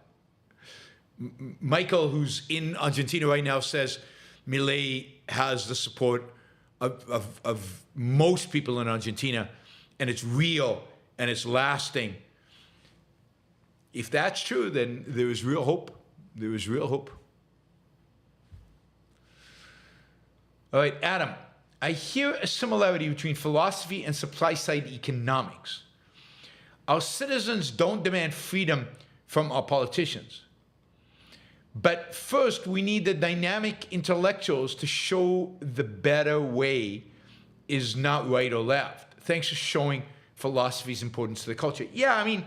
Michael, who's in Argentina right now, says Milei has the support of most people in Argentina, and it's real and it's lasting. If that's true, then there is real hope. There is real hope. All right, Adam, I hear a similarity between philosophy and supply-side economics. Our citizens don't demand freedom from our politicians. But first, we need the dynamic intellectuals to show the better way is not right or left. Thanks for showing philosophy's importance to the culture. Yeah, I mean,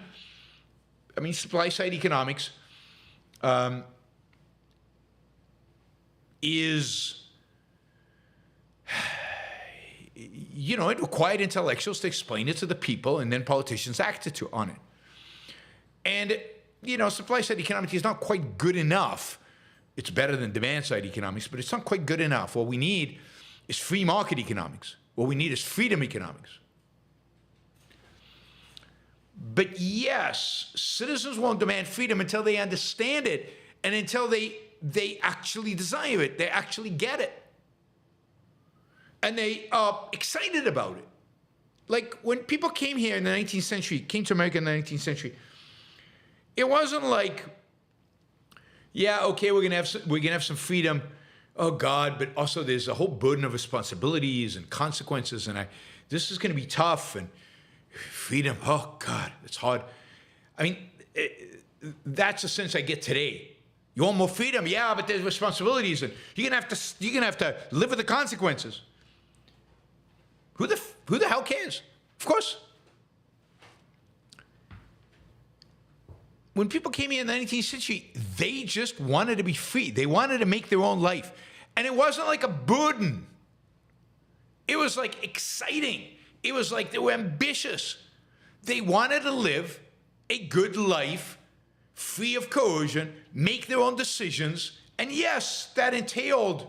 supply-side economics is, it required intellectuals to explain it to the people, and then politicians acted on it. And, supply-side economics is not quite good enough. It's better than demand-side economics, but it's not quite good enough. What we need is free market economics. What we need is freedom economics. But yes, citizens won't demand freedom until they understand it and until they actually desire it, they actually get it. And they are excited about it. Like when people came here in the 19th century, came to America in the 19th century, it wasn't like, yeah, okay, we're gonna have some freedom. Oh God, but also there's a whole burden of responsibilities and consequences, and this is gonna be tough, and freedom, oh God, it's hard. I mean, that's the sense I get today. You want more freedom? Yeah, but there's responsibilities, and you're gonna have to live with the consequences. Who the hell cares? Of course. When people came here in the 19th century, they just wanted to be free. They wanted to make their own life. And it wasn't like a burden. It was like exciting. It was like they were ambitious. They wanted to live a good life, free of coercion, make their own decisions. And yes, that entailed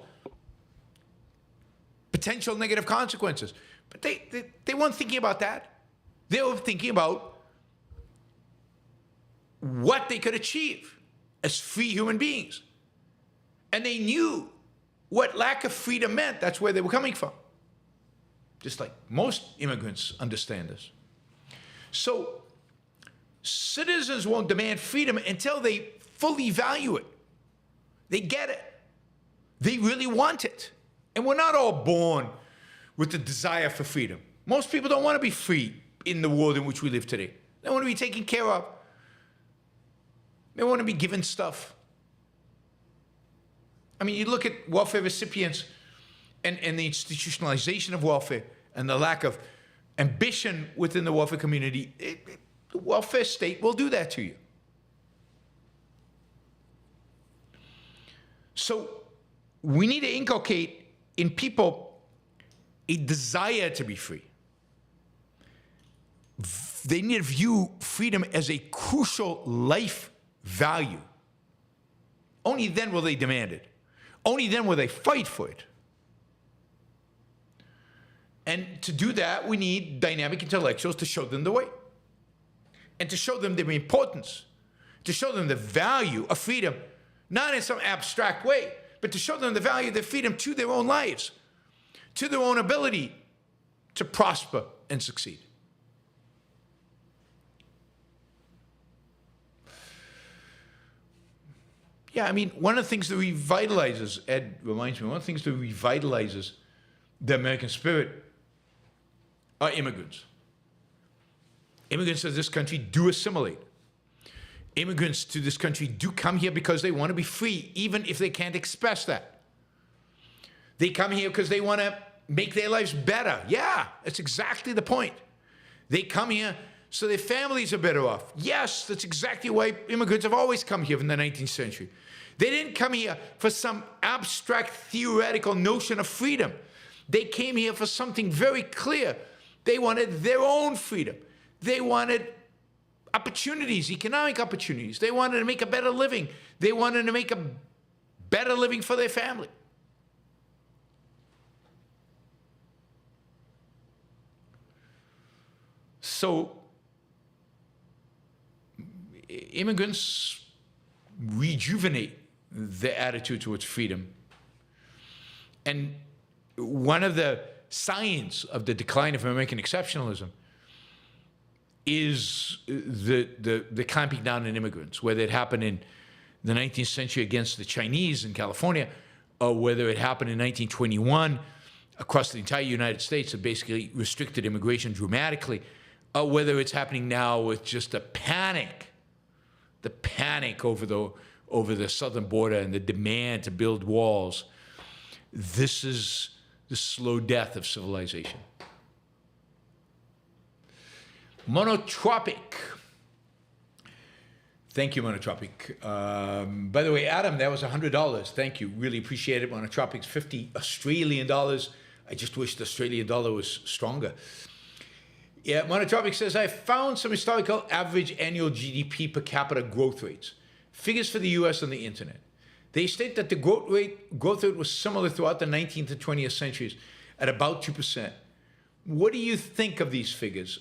potential negative consequences. But they weren't thinking about that. They were thinking about what they could achieve as free human beings. And they knew what lack of freedom meant. That's where they were coming from. Just like most immigrants understand this. So citizens won't demand freedom until they fully value it. They get it. They really want it. And we're not all born with the desire for freedom. Most people don't want to be free in the world in which we live today. They want to be taken care of. They want to be given stuff. I mean, you look at welfare recipients and the institutionalization of welfare and the lack of ambition within the welfare community. The welfare state will do that to you. So we need to inculcate in people a desire to be free. They need to view freedom as a crucial life value. Only then will they demand it. Only then will they fight for it. And to do that, we need dynamic intellectuals to show them the way. And to show them the importance. To show them the value of freedom, not in some abstract way, but to show them the value of their freedom to their own lives, to their own ability to prosper and succeed. Yeah, I mean, one of the things that revitalizes, Ed reminds me, one of the things that revitalizes the American spirit are immigrants. Immigrants to this country do assimilate. Immigrants to this country do come here because they want to be free, even if they can't express that. They come here because they want to make their lives better. Yeah, that's exactly the point. They come here so their families are better off. Yes, that's exactly why immigrants have always come here in the 19th century. They didn't come here for some abstract theoretical notion of freedom. They came here for something very clear. They wanted their own freedom. They wanted opportunities, economic opportunities. They wanted to make a better living. They wanted to make a better living for their family. So, immigrants rejuvenate their attitude towards freedom. And one of the signs of the decline of American exceptionalism is the clamping down on immigrants, whether it happened in the 19th century against the Chinese in California, or whether it happened in 1921 across the entire United States that basically restricted immigration dramatically, or whether it's happening now with just the panic over the southern border and the demand to build walls. This is the slow death of civilization. Monotropic. Thank you, Monotropic. By the way, Adam, that was $100. Thank you. Really appreciate it. Monotropic's 50 Australian dollars. I just wish the Australian dollar was stronger. Yeah, Monotropic says, I found some historical average annual GDP per capita growth rates. Figures for the US on the internet. They state that the growth rate was similar throughout the 19th and 20th centuries at about 2%. What do you think of these figures?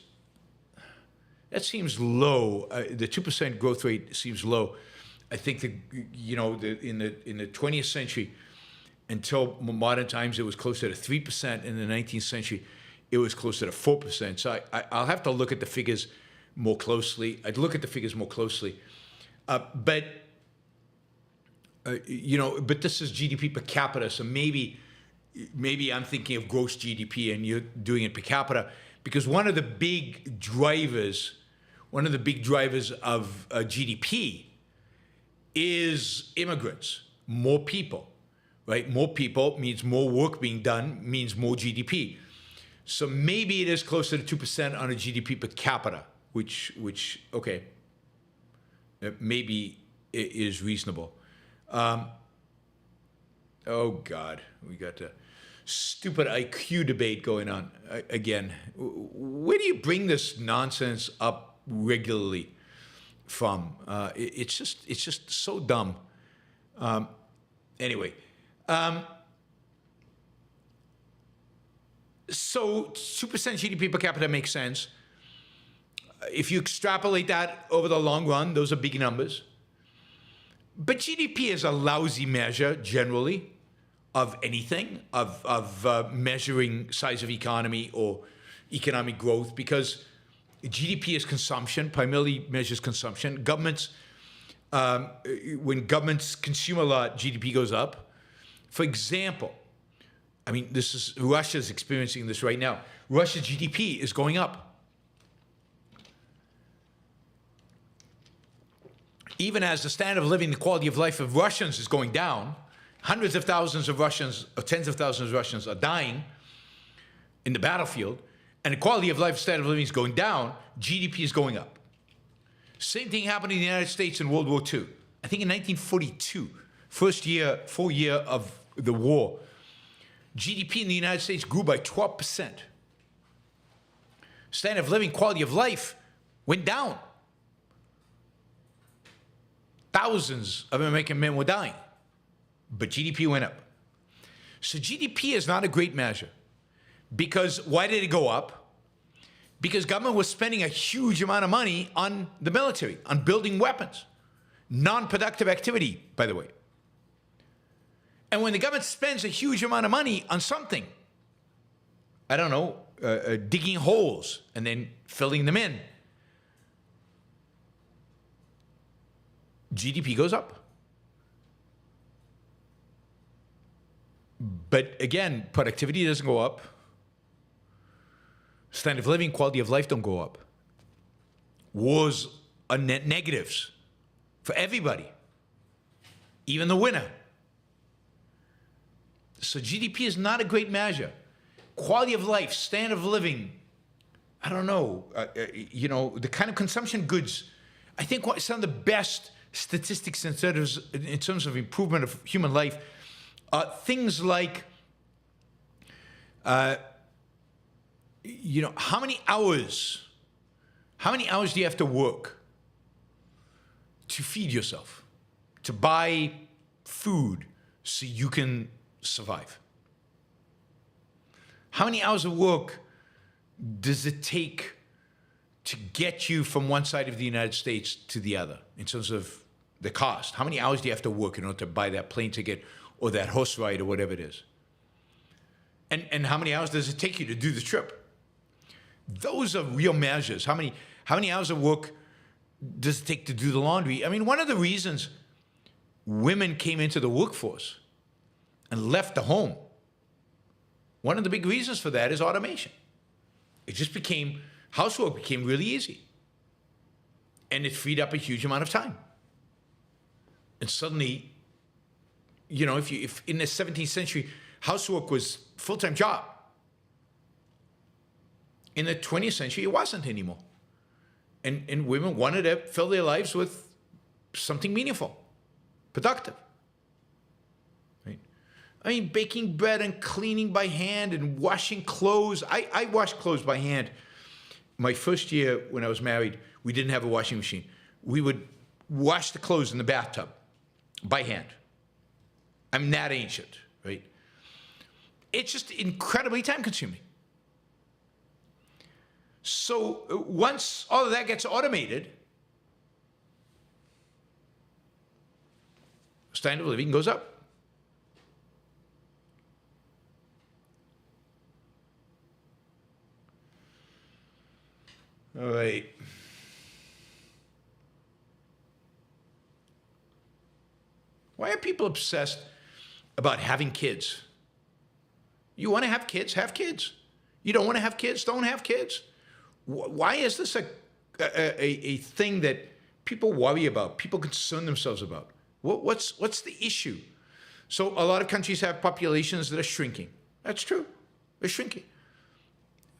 That seems low. The 2% growth rate seems low. I think in the 20th century, until modern times, it was closer to 3%. In the 19th century, it was closer to 4%. So I'll have to look at the figures more closely. I'd look at the figures more closely. But this is GDP per capita, so maybe I'm thinking of gross GDP and you're doing it per capita, because one of the big drivers of GDP is immigrants, more people, right? More people means more work being done, means more GDP. So maybe it is closer to 2% on a GDP per capita, which okay, maybe it is reasonable. Oh God, we got the stupid IQ debate going on again. Where do you bring this nonsense up regularly from? It's just so dumb. Anyway, so 2% GDP per capita makes sense. If you extrapolate that over the long run, those are big numbers. But GDP is a lousy measure, generally, of anything, of measuring size of economy or economic growth, because GDP is consumption, primarily measures consumption. When governments consume a lot, GDP goes up. For example, Russia's experiencing this right now. Russia's GDP is going up. Even as the standard of living, the quality of life of Russians is going down, hundreds of thousands of Russians, or tens of thousands of Russians are dying in the battlefield, and the quality of life, standard of living is going down, GDP is going up. Same thing happened in the United States in World War II. I think in 1942, full year of the war, GDP in the United States grew by 12%. Standard of living, quality of life went down. Thousands of American men were dying, but GDP went up. So GDP is not a great measure, because why did it go up? Because government was spending a huge amount of money on the military, on building weapons. Non-productive activity, by the way. And when the government spends a huge amount of money on something, I don't know, digging holes and then filling them in, GDP goes up. But again, productivity doesn't go up. Standard of living, quality of life don't go up. Wars are net negatives for everybody, even the winner. So GDP is not a great measure. Quality of life, standard of living, I don't know, the kind of consumption goods. I think some of the best statistics in terms of improvement of human life are things like, how many hours do you have to work to feed yourself, to buy food so you can survive? How many hours of work does it take to get you from one side of the United States to the other in terms of the cost? How many hours do you have to work in order to buy that plane ticket or that horse ride or whatever it is? And how many hours does it take you to do the trip? Those are real measures. How many hours of work does it take to do the laundry? I mean, one of the reasons women came into the workforce and left the home, one of the big reasons for that is automation. It just housework became really easy. And it freed up a huge amount of time. And suddenly, if in the 17th century, housework was a full-time job, in the 20th century, it wasn't anymore. And women wanted to fill their lives with something meaningful, productive. Right? I mean, baking bread and cleaning by hand and washing clothes. I washed clothes by hand. My first year when I was married, we didn't have a washing machine. We would wash the clothes in the bathtub by hand. I'm that ancient, right? It's just incredibly time-consuming. So once all of that gets automated, standard of living goes up. All right. Why are people obsessed about having kids? You want to have kids? Have kids. You don't want to have kids? Don't have kids. Why is this a thing that people worry about, people concern themselves about? What's the issue? So a lot of countries have populations that are shrinking. That's true. They're shrinking.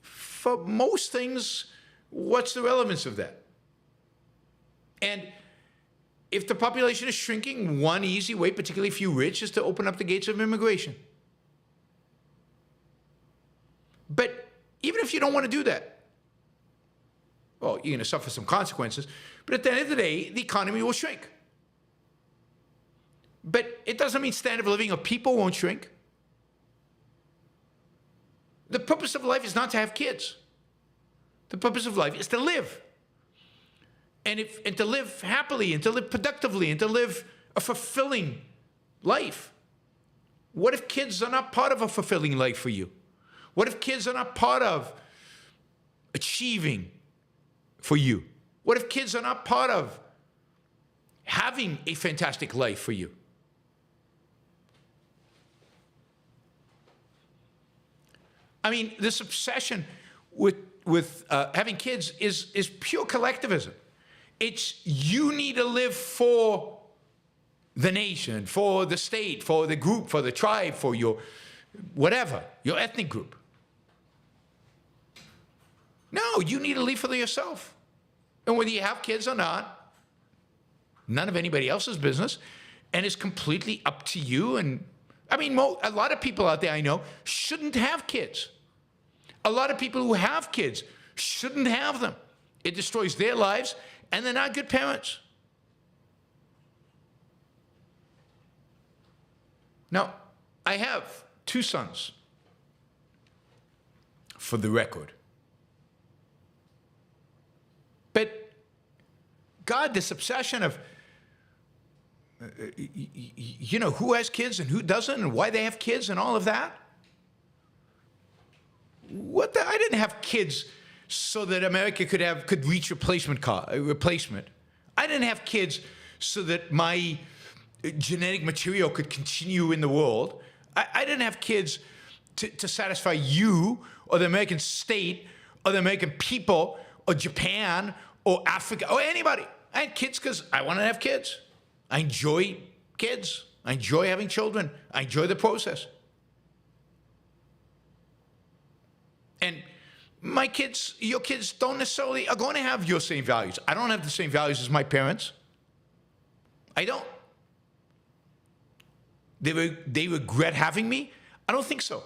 For most things, what's the relevance of that? And if the population is shrinking, one easy way, particularly if you're rich, is to open up the gates of immigration. But even if you don't want to do that, well, you're going to suffer some consequences. But at the end of the day, the economy will shrink. But it doesn't mean standard of living of people won't shrink. The purpose of life is not to have kids. The purpose of life is to live. And to live happily, and to live productively, and to live a fulfilling life. What if kids are not part of a fulfilling life for you? What if kids are not part of achieving for you? What if kids are not part of having a fantastic life for you? I mean, this obsession with having kids is pure collectivism. It's you need to live for the nation, for the state, for the group, for the tribe, for your whatever, your ethnic group. No, you need to live for yourself. And whether you have kids or not, none of anybody else's business, and it's completely up to you. And I mean, a lot of people out there I know shouldn't have kids. A lot of people who have kids shouldn't have them. It destroys their lives, and they're not good parents. Now, I have 2 sons, for the record. But God, this obsession of, who has kids and who doesn't, and why they have kids and all of that. I didn't have kids so that America could reach replacement. I didn't have kids so that my genetic material could continue in the world. I didn't have kids to satisfy you or the American state or the American people or Japan or Africa or anybody. I had kids because I wanted to have kids. I enjoy kids. I enjoy having children. I enjoy the process. And my kids, your kids don't necessarily are going to have your same values. I don't have the same values as my parents. I don't. They regret having me? I don't think so.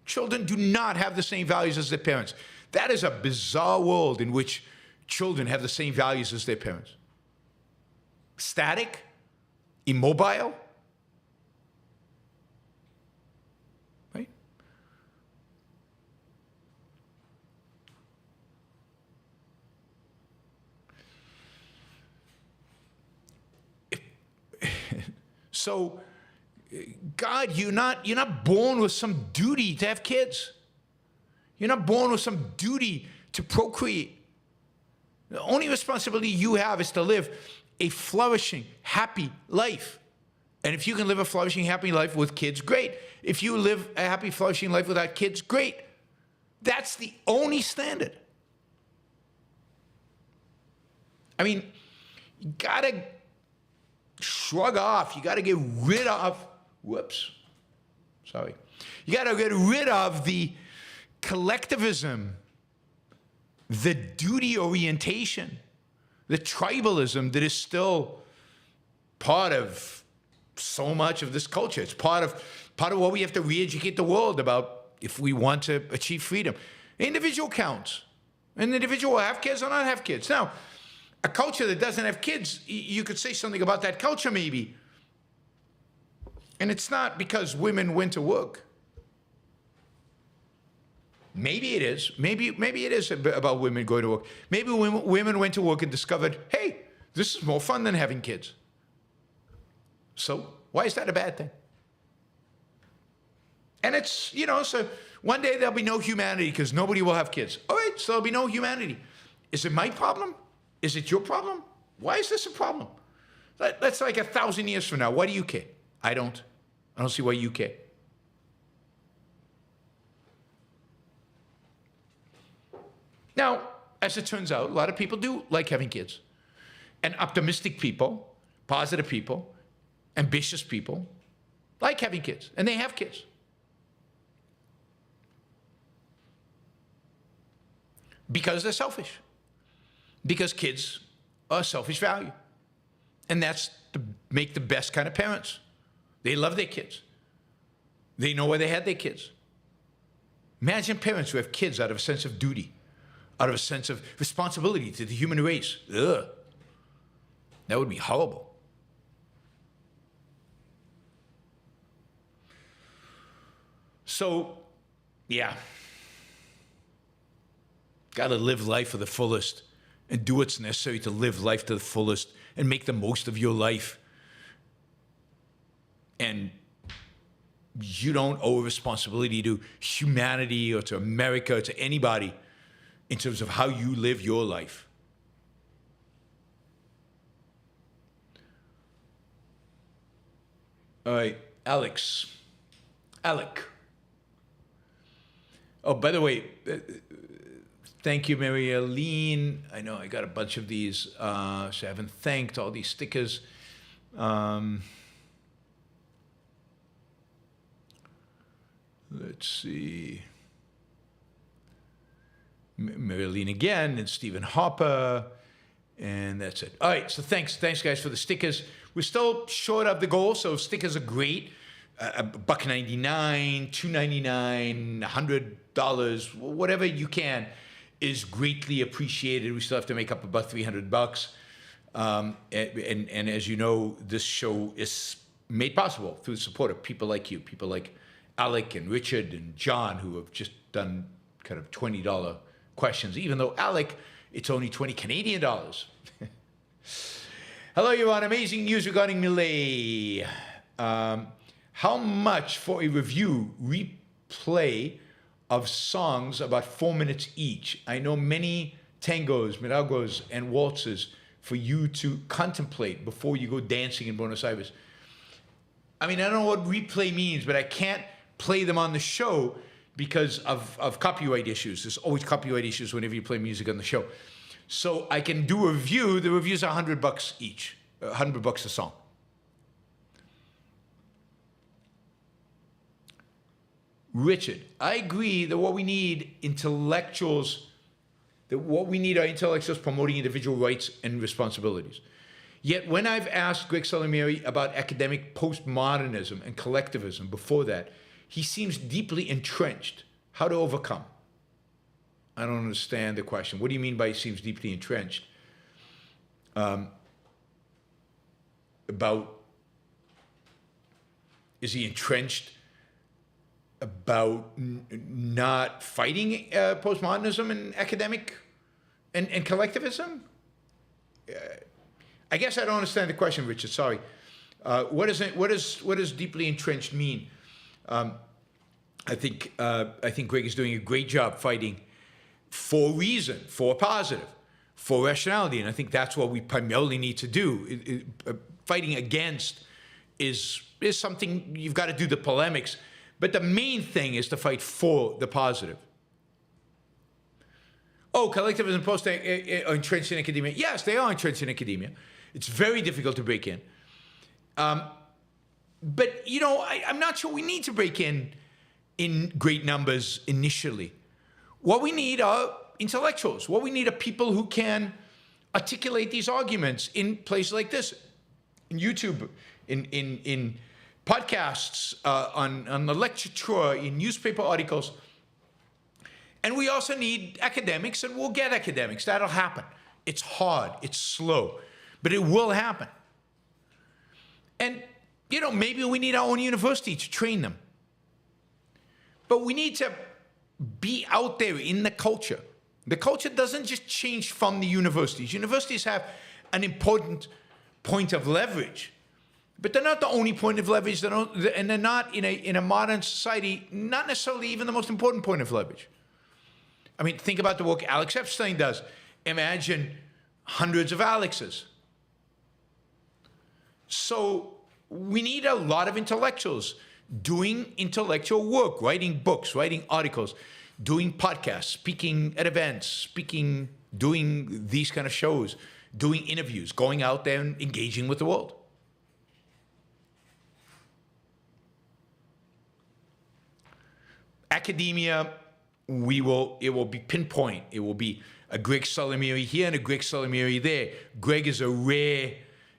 Children do not have the same values as their parents. That is a bizarre world in which children have the same values as their parents. Static, immobile, right? So, God, you're not born with some duty to have kids. You're not born with some duty to procreate. The only responsibility you have is to live a flourishing, happy life. And if you can live a flourishing, happy life with kids, great. If you live a happy, flourishing life without kids, great. That's the only standard. I mean, you gotta shrug off. You gotta get rid of, you gotta get rid of the collectivism, the duty orientation, the tribalism that is still part of so much of this culture. It's part of what we have to re-educate the world about if we want to achieve freedom. Individual counts. An individual will have kids or not have kids. Now, a culture that doesn't have kids, you could say something about that culture maybe. And it's not because women went to work. Maybe it is. Maybe it is about women going to work. Maybe women went to work and discovered, hey, this is more fun than having kids. So why is that a bad thing? And it's, so one day there'll be no humanity because nobody will have kids. All right, so there'll be no humanity. Is it my problem? Is it your problem? Why is this a problem? That's like 1,000 years from now. Why do you care? I don't see why you care. Now, as it turns out, a lot of people do like having kids. And optimistic people, positive people, ambitious people like having kids. And they have kids. Because they're selfish. Because kids are a selfish value. And that's to make the best kind of parents. They love their kids. They know why they had their kids. Imagine parents who have kids out of a sense of duty, out of a sense of responsibility to the human race. Ugh. That would be horrible. So, yeah. Got to live life to the fullest and do what's necessary to live life to the fullest and make the most of your life. And you don't owe responsibility to humanity or to America or to anybody in terms of how you live your life. All right, Alec. Oh, by the way, thank you, Mary Aline. I know I got a bunch of these, so I haven't thanked all these stickers. Let's see. Marilyn again, and Stephen Hopper, and that's it. All right, so thanks guys for the stickers. We're still short of the goal, so stickers are great. $1.99, $2.99, $100, whatever you can is greatly appreciated. We still have to make up about $300. And as you know, this show is made possible through the support of people like you, people like Alec and Richard and John, who have just done kind of $20 questions, even though Alec, it's only 20 Canadian dollars. Hello, Yaron. Amazing news regarding Millet. How much for a review replay of songs about 4 minutes each? I know many tangos, milagros, and waltzes for you to contemplate before you go dancing in Buenos Aires. I mean, I don't know what replay means, but I can't play them on the show because of copyright issues. There's always copyright issues whenever you play music on the show. So I can do a review. The reviews are $100 each, $100 a song. Richard, I agree that what we need intellectuals, that what we need are intellectuals promoting individual rights and responsibilities. Yet when I've asked Greg Salieri about academic postmodernism and collectivism before that, he seems deeply entrenched. How to overcome? I don't understand the question. What do you mean by he seems deeply entrenched? Is he entrenched about not fighting postmodernism and academic and collectivism? I guess I don't understand the question, Richard. Sorry. What does deeply entrenched mean? I think Greg is doing a great job fighting for reason, for positive, for rationality, and I think that's what we primarily need to do. Fighting against is something you've got to do the polemics, but the main thing is to fight for the positive. Oh, collectivism post are entrenched in academia. Yes, they are entrenched in academia. It's very difficult to break in. But, you know, I'm not sure we need to break in great numbers initially. What we need are intellectuals. What we need are people who can articulate these arguments in places like this, in YouTube, in podcasts, on the lecture tour, in newspaper articles. And we also need academics, and we'll get academics. That'll happen. It's hard. It's slow. But it will happen. And, you know, maybe we need our own university to train them. But we need to be out there in the culture. The culture doesn't just change from the universities. Universities have an important point of leverage. But they're not the only point of leverage. And they're not, in a modern society, not necessarily even the most important point of leverage. I mean, think about the work Alex Epstein does. Imagine hundreds of Alexes. So we need a lot of intellectuals doing intellectual work, writing books, writing articles, doing podcasts, speaking at events, doing these kind of shows, doing interviews, going out there and engaging with the world. Academia, it will be pinpoint. It will be a Greg Salieri here and a Greg Salieri there. Greg is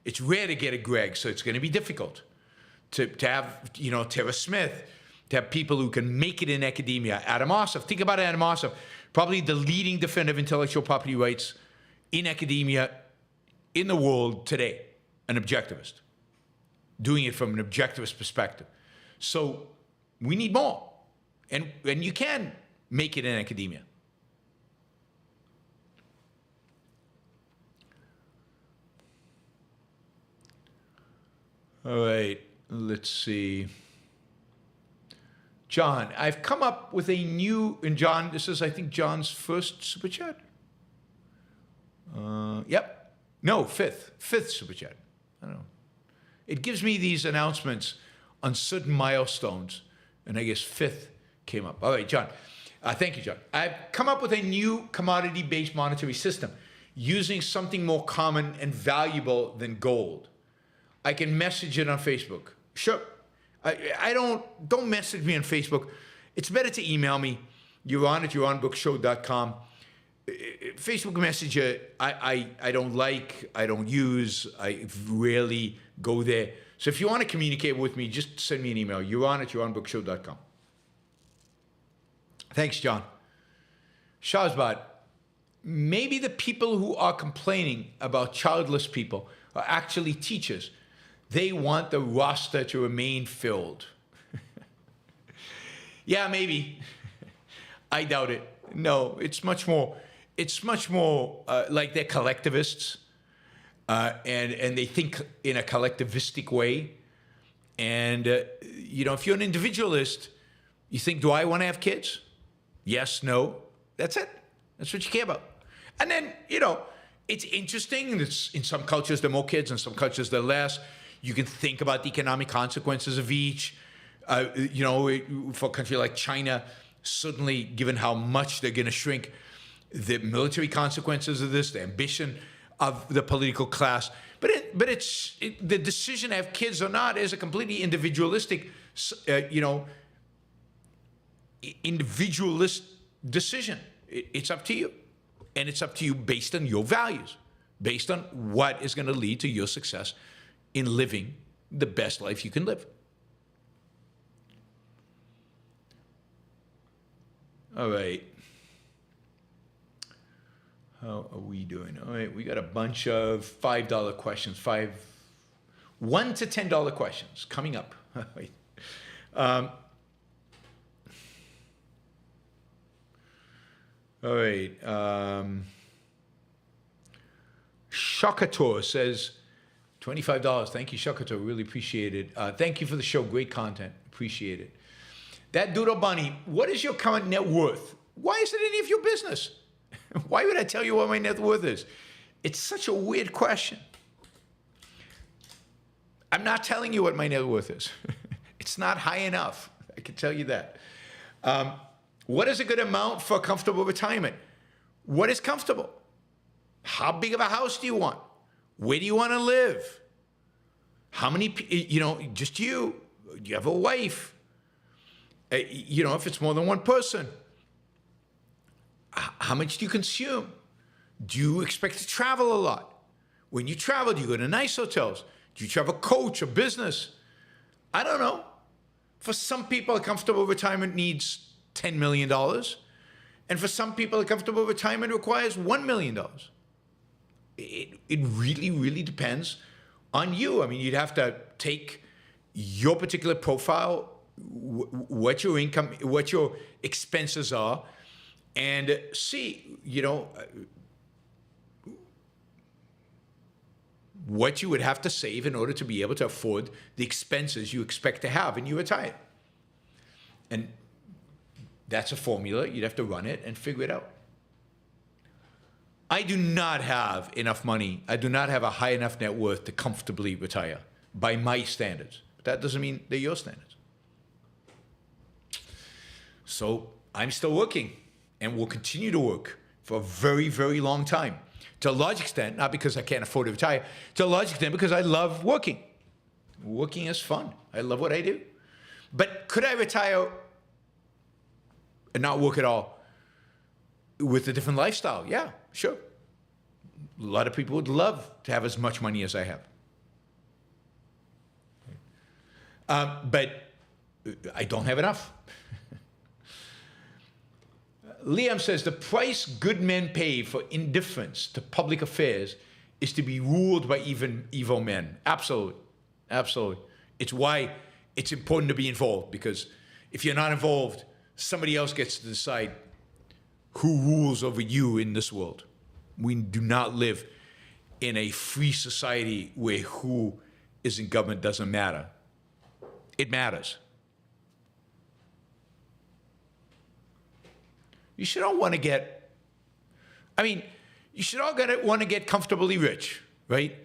it's rare to get a Greg, so it's going to be difficult to have, you know, Tara Smith, to have people who can make it in academia. Adam Ossoff, think about Adam Ossoff, probably the leading defender of intellectual property rights in academia in the world today, an objectivist, doing it from an objectivist perspective. So we need more, and you can make it in academia. All right, let's see. John, I've come up with a new, and John, this is, I think, John's first super chat. Yep. No, fifth super chat. I don't know. It gives me these announcements on certain milestones, and I guess fifth came up. All right, John. Thank you, John. I've come up with a new commodity-based monetary system using something more common and valuable than gold. I can message it on Facebook. Sure. Don't message me on Facebook. It's better to email me, yaron@yaronbrookshow.com. Facebook Messenger, I don't like, I don't use, I rarely go there. So if you want to communicate with me, just send me an email, yaron@yaronbrookshow.com. Thanks, John. Shahzad, maybe the people who are complaining about childless people are actually teachers. They want the roster to remain filled. Yeah, maybe. I doubt it. No, it's much more like they're collectivists, and they think in a collectivistic way. And, you know, if you're an individualist, you think, do I want to have kids? Yes, no. That's it. That's what you care about. And then, you know, it's interesting. In some cultures, there are more kids. In some cultures, there are less. You can think about the economic consequences of each. For a country like China, suddenly, given how much they're going to shrink, the military consequences of this, the ambition of the political class. But the decision to have kids or not is a completely individualistic, individualist decision. It's up to you. And it's up to you based on your values, based on what is going to lead to your success in living the best life you can live. All right. How are we doing? All right, we got a bunch of $5 questions, $1 to $10 questions coming up. All right. Shakator says, $25. Thank you, Shakator. Really appreciate it. Thank you for the show. Great content. Appreciate it. That Doodle Bunny, what is your current net worth? Why is it any of your business? Why would I tell you what my net worth is? It's such a weird question. I'm not telling you what my net worth is. It's not high enough. I can tell you that. What is a good amount for a comfortable retirement? What is comfortable? How big of a house do you want? Where do you want to live? How many, just you? Do you have a wife? If it's more than one person. How much do you consume? Do you expect to travel a lot? When you travel, do you go to nice hotels? Do you travel coach or business? I don't know. For some people, a comfortable retirement needs $10 million. And for some people, a comfortable retirement requires $1 million. It really, really depends on you. I mean, you'd have to take your particular profile, what your income, what your expenses are, and see, what you would have to save in order to be able to afford the expenses you expect to have when you retire. And that's a formula. You'd have to run it and figure it out. I do not have enough money. I do not have a high enough net worth to comfortably retire by my standards. But that doesn't mean they're your standards. So I'm still working and will continue to work for a very, very long time. To a large extent, not because I can't afford to retire, to a large extent because I love working. Working is fun. I love what I do. But could I retire and not work at all with a different lifestyle? Yeah, sure. A lot of people would love to have as much money as I have. But I don't have enough. Liam says, the price good men pay for indifference to public affairs is to be ruled by even evil men. Absolutely. Absolutely. It's why it's important to be involved, because if you're not involved, somebody else gets to decide who rules over you in this world. We do not live in a free society where who is in government doesn't matter. It matters. You should all want to get, you should all want to get comfortably rich, right?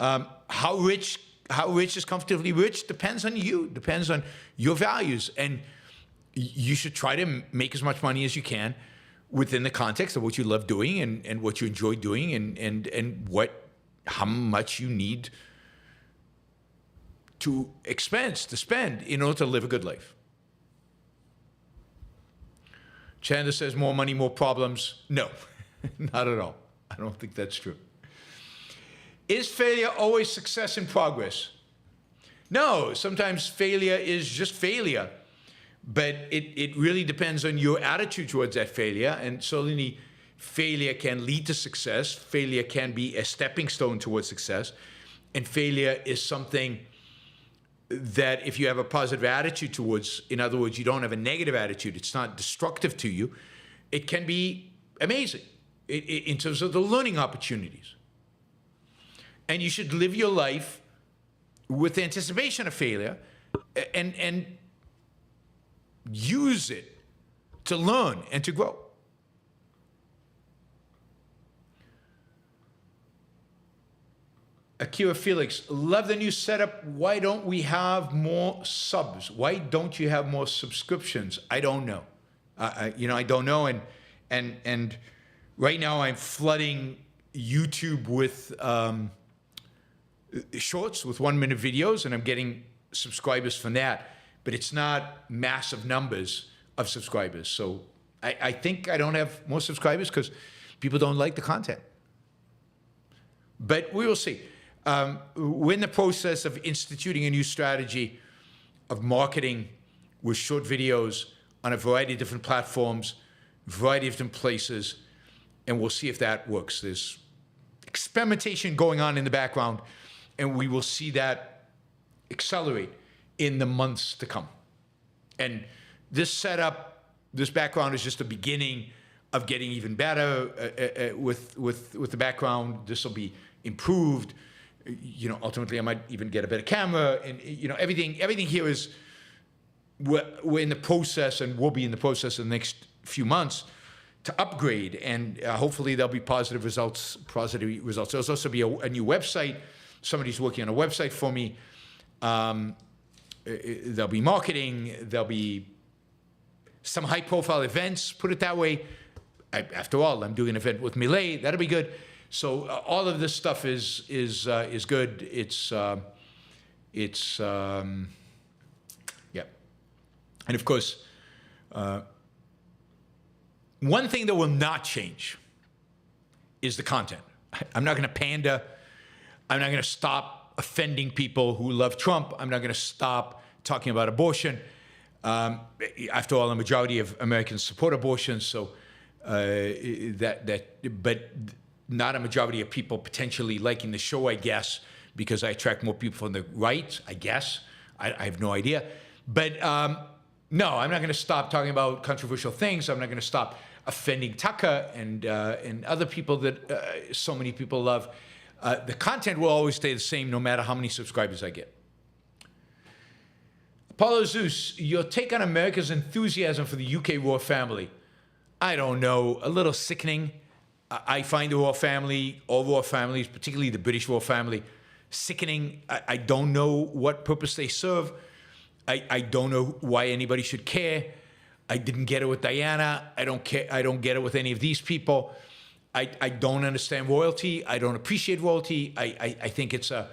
How rich is comfortably rich depends on you, depends on your values. And you should try to make as much money as you can within the context of what you love doing and what you enjoy doing and how much you need to spend in order to live a good life. Chandler says, more money, more problems. No, not at all. I don't think that's true. Is failure always success in progress? No, sometimes failure is just failure. But it really depends on your attitude towards that failure. And certainly failure can lead to success. Failure can be a stepping stone towards success. And failure is something that if you have a positive attitude towards, in other words, you don't have a negative attitude, it's not destructive to you, it can be amazing in terms of the learning opportunities. And you should live your life with anticipation of failure and use it to learn and to grow. Akira Felix, love the new setup. Why don't we have more subs? Why don't you have more subscriptions? I don't know. I don't know. And right now I'm flooding YouTube with shorts, with 1-minute videos, and I'm getting subscribers from that. But it's not massive numbers of subscribers. So I think I don't have more subscribers because people don't like the content. But we will see. We're in the process of instituting a new strategy of marketing with short videos on a variety of different platforms, variety of different places, and we'll see if that works. There's experimentation going on in the background, and we will see that accelerate in the months to come. And this setup, this background is just the beginning of getting even better with the background. This will be improved. Ultimately I might even get a better camera, and everything here is, we're in the process, and we'll be in the process in the next few months to upgrade, and hopefully there'll be positive results. There'll also be a new website. Somebody's working on a website for me. There'll be marketing. There'll be some high-profile events, put it that way. After all, I'm doing an event with Millet. That'll be good. So all of this stuff is good. Yeah. And of course, one thing that will not change is the content. I'm not going to pander. I'm not going to stop offending people who love Trump. I'm not going to stop talking about abortion. After all, the majority of Americans support abortion, so but not a majority of people potentially liking the show, I guess, because I attract more people from the right, I guess. I have no idea. But no, I'm not going to stop talking about controversial things. I'm not going to stop offending Tucker and other people that so many people love. The content will always stay the same no matter how many subscribers I get. Apollo Zeus, your take on America's enthusiasm for the UK royal family. I don't know, a little sickening. I find the royal family, all royal families, particularly the British royal family, sickening. I don't know what purpose they serve. I don't know why anybody should care. I didn't get it with Diana. I don't care. I don't get it with any of these people. I don't understand royalty. I don't appreciate royalty. I think it's a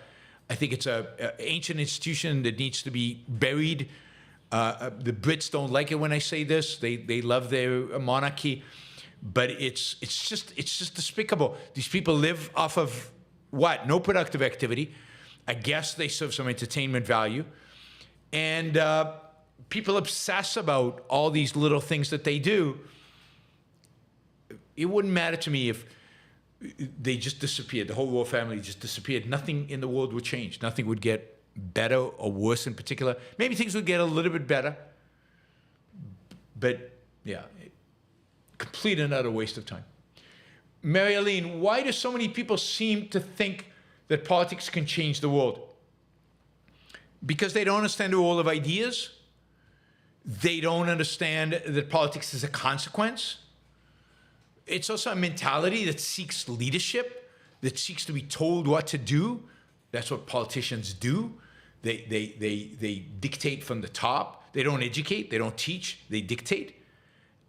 ancient institution that needs to be buried. The Brits don't like it when I say this. They love their monarchy, but it's just despicable. These people live off of what? No productive activity. I guess they serve some entertainment value, and people obsess about all these little things that they do. It wouldn't matter to me if they just disappeared. The whole royal family just disappeared. Nothing in the world would change. Nothing would get better or worse in particular. Maybe things would get a little bit better. But yeah, complete and utter waste of time. Mary Aline, why do so many people seem to think that politics can change the world? Because they don't understand the role of ideas. They don't understand that politics is a consequence. It's also a mentality that seeks leadership, that seeks to be told what to do. That's what politicians do. They dictate from the top. They don't educate. They don't teach. They dictate,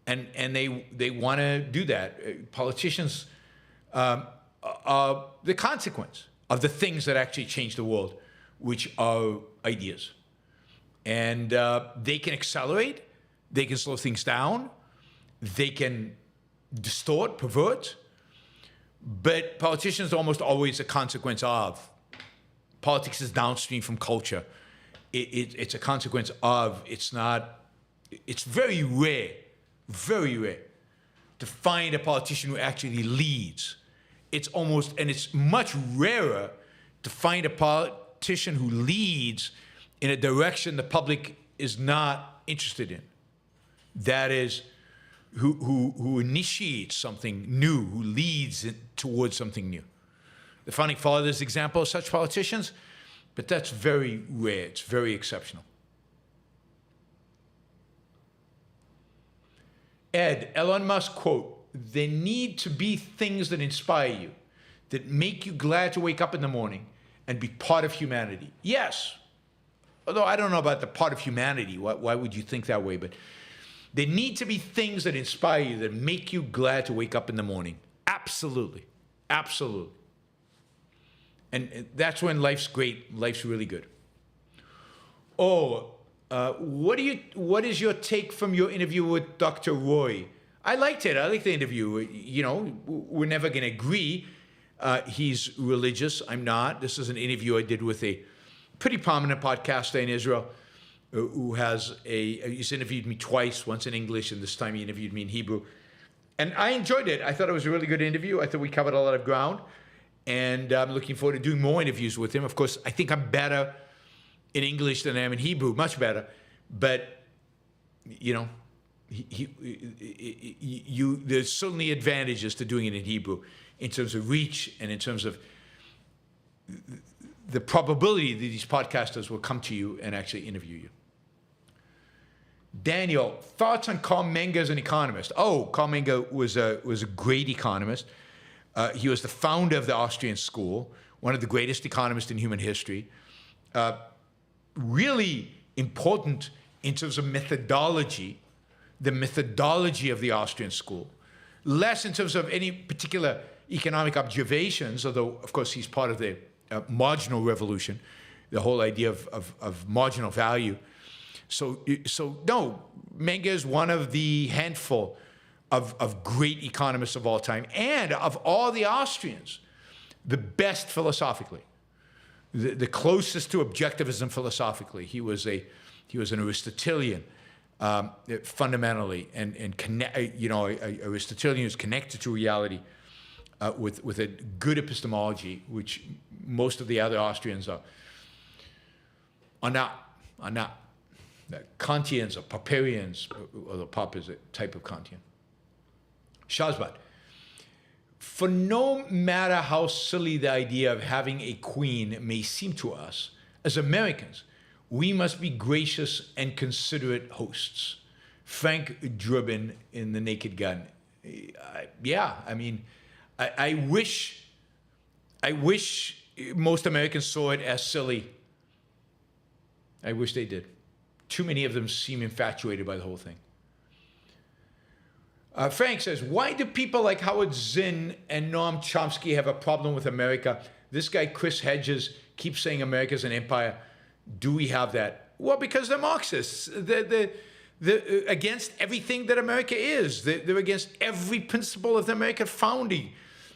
and they want to do that. Politicians are the consequence of the things that actually change the world, which are ideas, and they can accelerate. They can slow things down. They can distort, pervert, but politicians are almost always a consequence of. Politics is downstream from culture. It's a consequence of. It's not. It's very rare to find a politician who actually leads. It's much rarer to find a politician who leads in a direction the public is not interested in. That is, who initiates something new, who leads towards something new. The Founding Fathers example of such politicians, but that's very rare. It's very exceptional. Ed, Elon Musk quote, "There need to be things that inspire you, that make you glad to wake up in the morning, and be part of humanity. Yes. Although I don't know about the part of humanity. Why would you think that way? But there need to be things that inspire you, that make you glad to wake up in the morning. Absolutely. Absolutely. And that's when life's great. Life's really good. Oh, what is your take from your interview with Dr. Roy? I liked it. I liked the interview. You know, we're never going to agree. He's religious. I'm not. This is an interview I did with a pretty prominent podcaster in Israel who he's interviewed me twice, once in English, and this time he interviewed me in Hebrew. And I enjoyed it. I thought it was a really good interview. I thought we covered a lot of ground. And I'm looking forward to doing more interviews with him. Of course, I think I'm better in English than I am in Hebrew, much better. But, you know, there's certainly advantages to doing it in Hebrew in terms of reach and in terms of the probability that these podcasters will come to you and actually interview you. Daniel, thoughts on Carl Menger as an economist? Oh, Carl Menger was a great economist. He was the founder of the Austrian school, one of the greatest economists in human history. Really important in terms of methodology, the methodology of the Austrian school. Less in terms of any particular economic observations, although, of course, he's part of the marginal revolution, the whole idea of marginal value. So no, Menger is one of the handful of great economists of all time, and of all the Austrians, the best philosophically, the closest to objectivism philosophically. He was an Aristotelian fundamentally, and Aristotelian is connected to reality with a good epistemology, which most of the other Austrians are not. The Kantians or Popperians, although Pop is a type of Kantian. Shazbat. For no matter how silly the idea of having a queen may seem to us, as Americans, we must be gracious and considerate hosts. Frank Drubin in The Naked Gun. I wish most Americans saw it as silly. I wish they did. Too many of them seem infatuated by the whole thing. Frank says, why do people like Howard Zinn and Noam Chomsky have a problem with America? This guy, Chris Hedges, keeps saying America's an empire. Do we have that? Well, because they're Marxists. They're against everything that America is. They're against every principle of the American founding.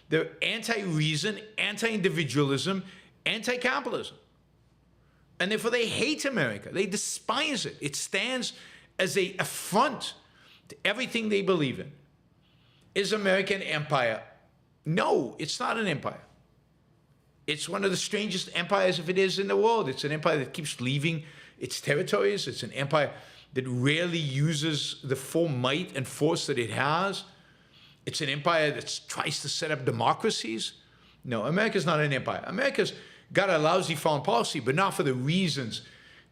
They're anti-reason, anti-individualism, anti-capitalism. And therefore they hate America. They despise it. It stands as an affront to everything they believe in. Is America an empire? No, it's not an empire. It's one of the strangest empires, if it is, in the world. It's an empire that keeps leaving its territories. It's an empire that rarely uses the full might and force that it has. It's an empire that tries to set up democracies. No, America's not an empire. America's got a lousy foreign policy, but not for the reasons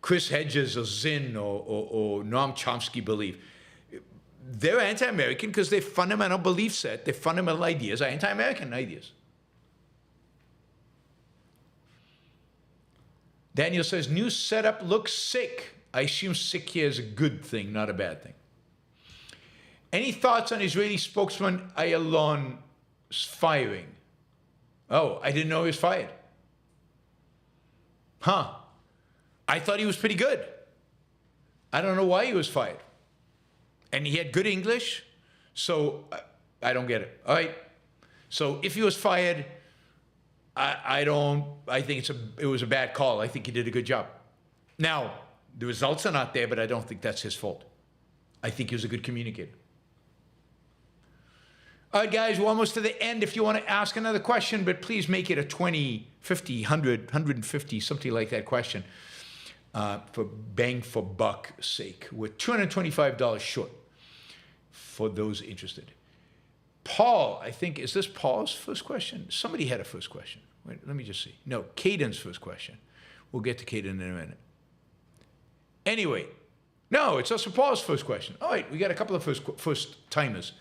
Chris Hedges or Zinn or Noam Chomsky believe. They're anti-American because their fundamental belief set, their fundamental ideas are anti-American ideas. Daniel says, new setup looks sick. I assume sick here is a good thing, not a bad thing. Any thoughts on Israeli spokesman Ayalon's firing? Oh, I didn't know he was fired. I thought he was pretty good. I don't know why he was fired. And he had good English, so I don't get it. All right. So if he was fired, I think it was a bad call. I think he did a good job. Now, the results are not there, but I don't think that's his fault. I think he was a good communicator. All right, guys, we're almost to the end. If you want to ask another question, but please make it a 20, 50, 100, 150, something like that question for bang for buck sake. We're $225 short for those interested. Paul, I think, is this Paul's first question? Somebody had a first question. Wait, let me just see. No, Caden's first question. We'll get to Caden in a minute. Anyway, no, it's also Paul's first question. All right, we got a couple of first timers.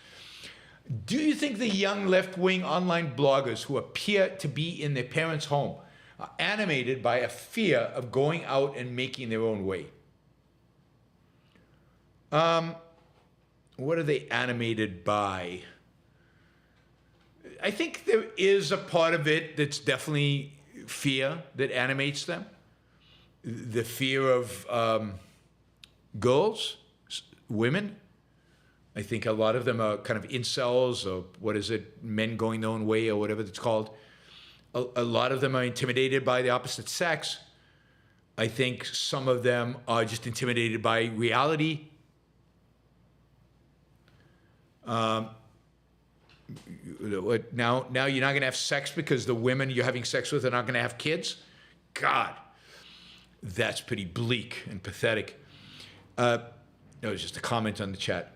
Do you think the young left-wing online bloggers who appear to be in their parents' home are animated by a fear of going out and making their own way. What are they animated by? I think there is a part of it that's definitely fear that animates them. The fear of girls, women. I think a lot of them are kind of incels, or what is it, men going their own way, or whatever it's called. A lot of them are intimidated by the opposite sex. I think some of them are just intimidated by reality. Now you're not going to have sex because the women you're having sex with are not going to have kids? God, that's pretty bleak and pathetic. That was just a comment on the chat.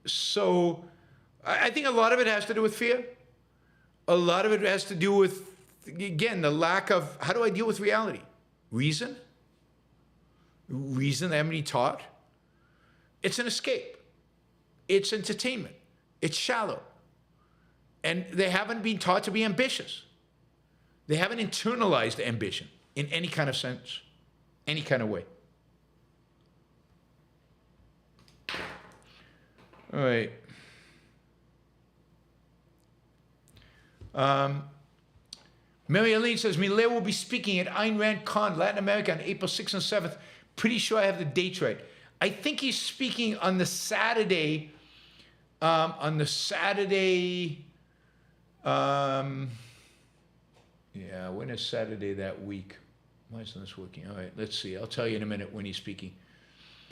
So I think a lot of it has to do with fear. A lot of it has to do with, again, the lack of, how do I deal with reality? Reason? Reason they haven't been taught. It's an escape. It's entertainment. It's shallow. And they haven't been taught to be ambitious. They haven't internalized ambition in any kind of sense, any kind of way. All right. Mary Elaine says, Millet will be speaking at Ayn Rand Con, Latin America, on April 6th and 7th. Pretty sure I have the dates right. I think he's speaking on the Saturday. Yeah, when is Saturday that week? Why isn't this working? All right, let's see. I'll tell you in a minute when he's speaking.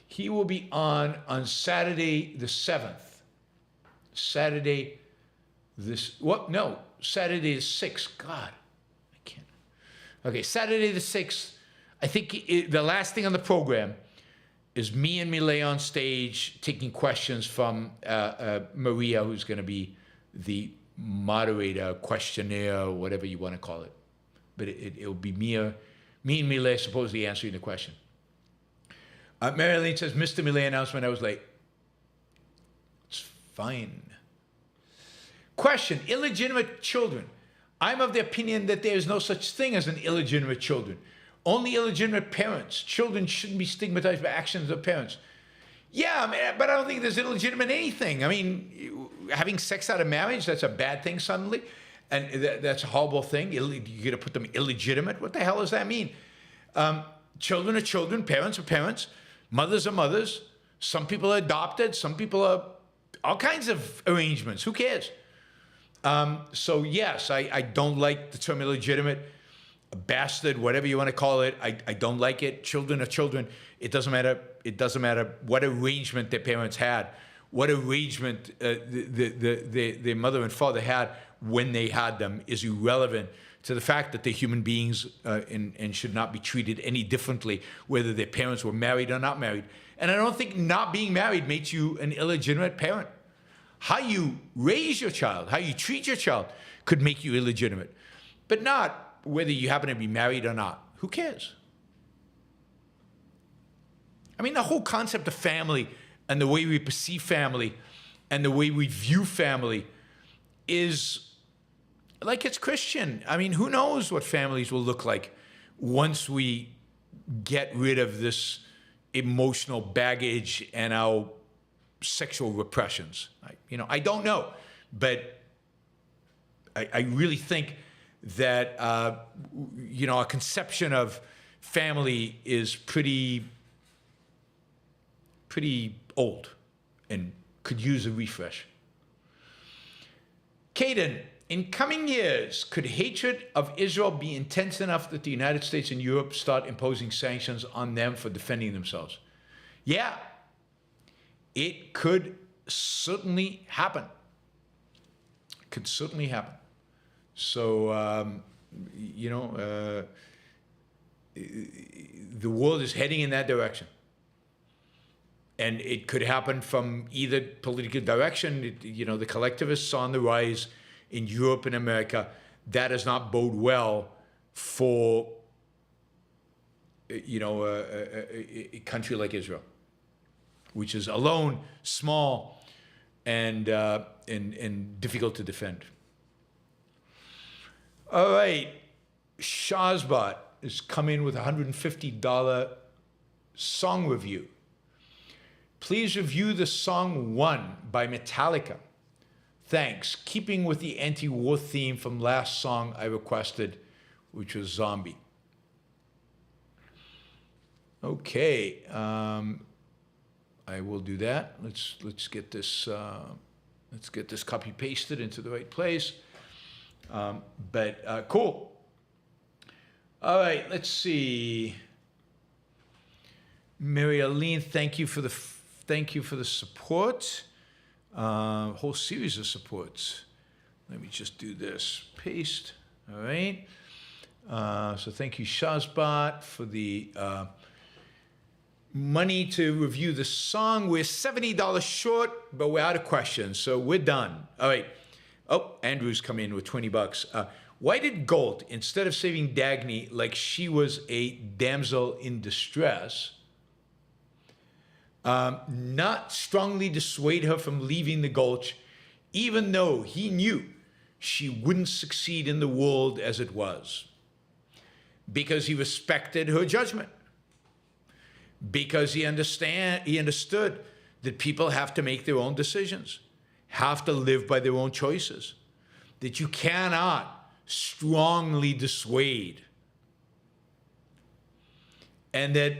He will be on Saturday the 7th. Saturday the 6th. God, I can't. Okay, Saturday the 6th. I think the last thing on the program is me and Millet on stage taking questions from Maria, who's going to be the moderator, questionnaire, whatever you want to call it. But it'll be me and Millet supposedly answering the question. Marilyn says, Mr. Millet announcement, I was late. It's fine. Question, illegitimate children. I'm of the opinion that there is no such thing as an illegitimate children. Only illegitimate parents. Children shouldn't be stigmatized by actions of parents. Yeah, but I don't think there's illegitimate anything. I mean, having sex out of marriage, that's a bad thing suddenly. And that's a horrible thing. You're going to put them illegitimate? What the hell does that mean? Children are children, parents are parents, mothers are mothers. Some people are adopted, some people are all kinds of arrangements. Who cares? So yes, I don't like the term illegitimate, a bastard, whatever you want to call it. I don't like it. Children are children. It doesn't matter. It doesn't matter what arrangement their parents had, what arrangement their mother and father had when they had them is irrelevant to the fact that they're human beings and should not be treated any differently, whether their parents were married or not married. And I don't think not being married makes you an illegitimate parent. How you raise your child, how you treat your child could make you illegitimate, but not whether you happen to be married or not. Who cares? I mean, the whole concept of family and the way we perceive family and the way we view family is like it's Christian. I mean, who knows what families will look like once we get rid of this emotional baggage and our sexual repressions. I don't know, but I really think that our conception of family is pretty old and could use a refresh. Caden, in coming years, could hatred of Israel be intense enough that the United States and Europe start imposing sanctions on them for defending themselves? Yeah, it could certainly happen. It could certainly happen. So, the world is heading in that direction. And it could happen from either political direction. The collectivists are on the rise in Europe and America. That does not bode well for, a country like Israel, which is alone, small, and difficult to defend. All right. Shazbot has come in with a $150 song review. Please review the song One by Metallica. Thanks. Keeping with the anti-war theme from last song I requested, which was Zombie. Okay, I will do that. Let's get this copy pasted into the right place. Cool. All right, let's see. Mary Aline, thank you for the support. Whole series of supports. Let me just do this. Paste. All right. So thank you, Shazbot, for the money to review the song. We're $70 short, but we're out of questions, so we're done. All right. Oh, Andrew's come in with $20. Why did Galt, instead of saving Dagny like she was a damsel in distress, not strongly dissuade her from leaving the Gulch, even though he knew she wouldn't succeed in the world as it was? Because he respected her judgment. Because he understood that people have to make their own decisions, have to live by their own choices, that you cannot strongly dissuade, and that,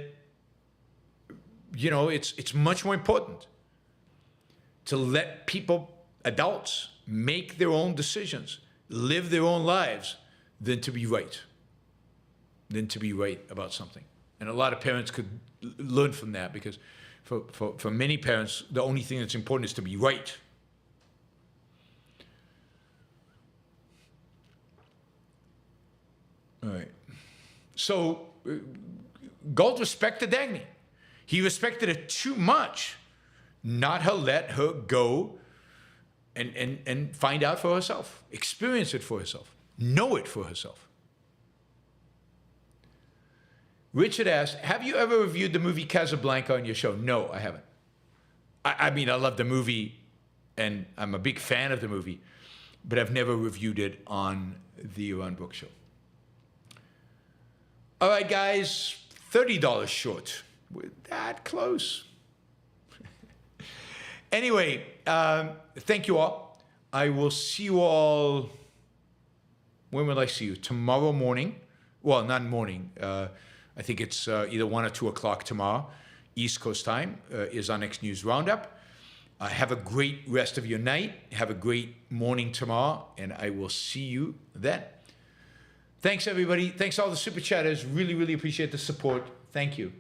you know, it's much more important to let people, adults, make their own decisions, live their own lives, than to be right about something. And a lot of parents could learn from that, because for many parents, the only thing that's important is to be right. All right. So Galt respected Dagny. He respected her too much not to let her go and find out for herself, experience it for herself, know it for herself. Richard asks, have you ever reviewed the movie Casablanca on your show? No, I haven't. I mean, I love the movie, and I'm a big fan of the movie, but I've never reviewed it on the Yaron Brook Show. All right, guys, $30 short. We're that close. Anyway, thank you all. I will see you all. When will I see you? Tomorrow morning. Well, not morning. I think it's either 1 or 2 o'clock tomorrow, East Coast time, is our next news roundup. Have a great rest of your night. Have a great morning tomorrow, and I will see you then. Thanks, everybody. Thanks, all the super chatters. Really, really appreciate the support. Thank you.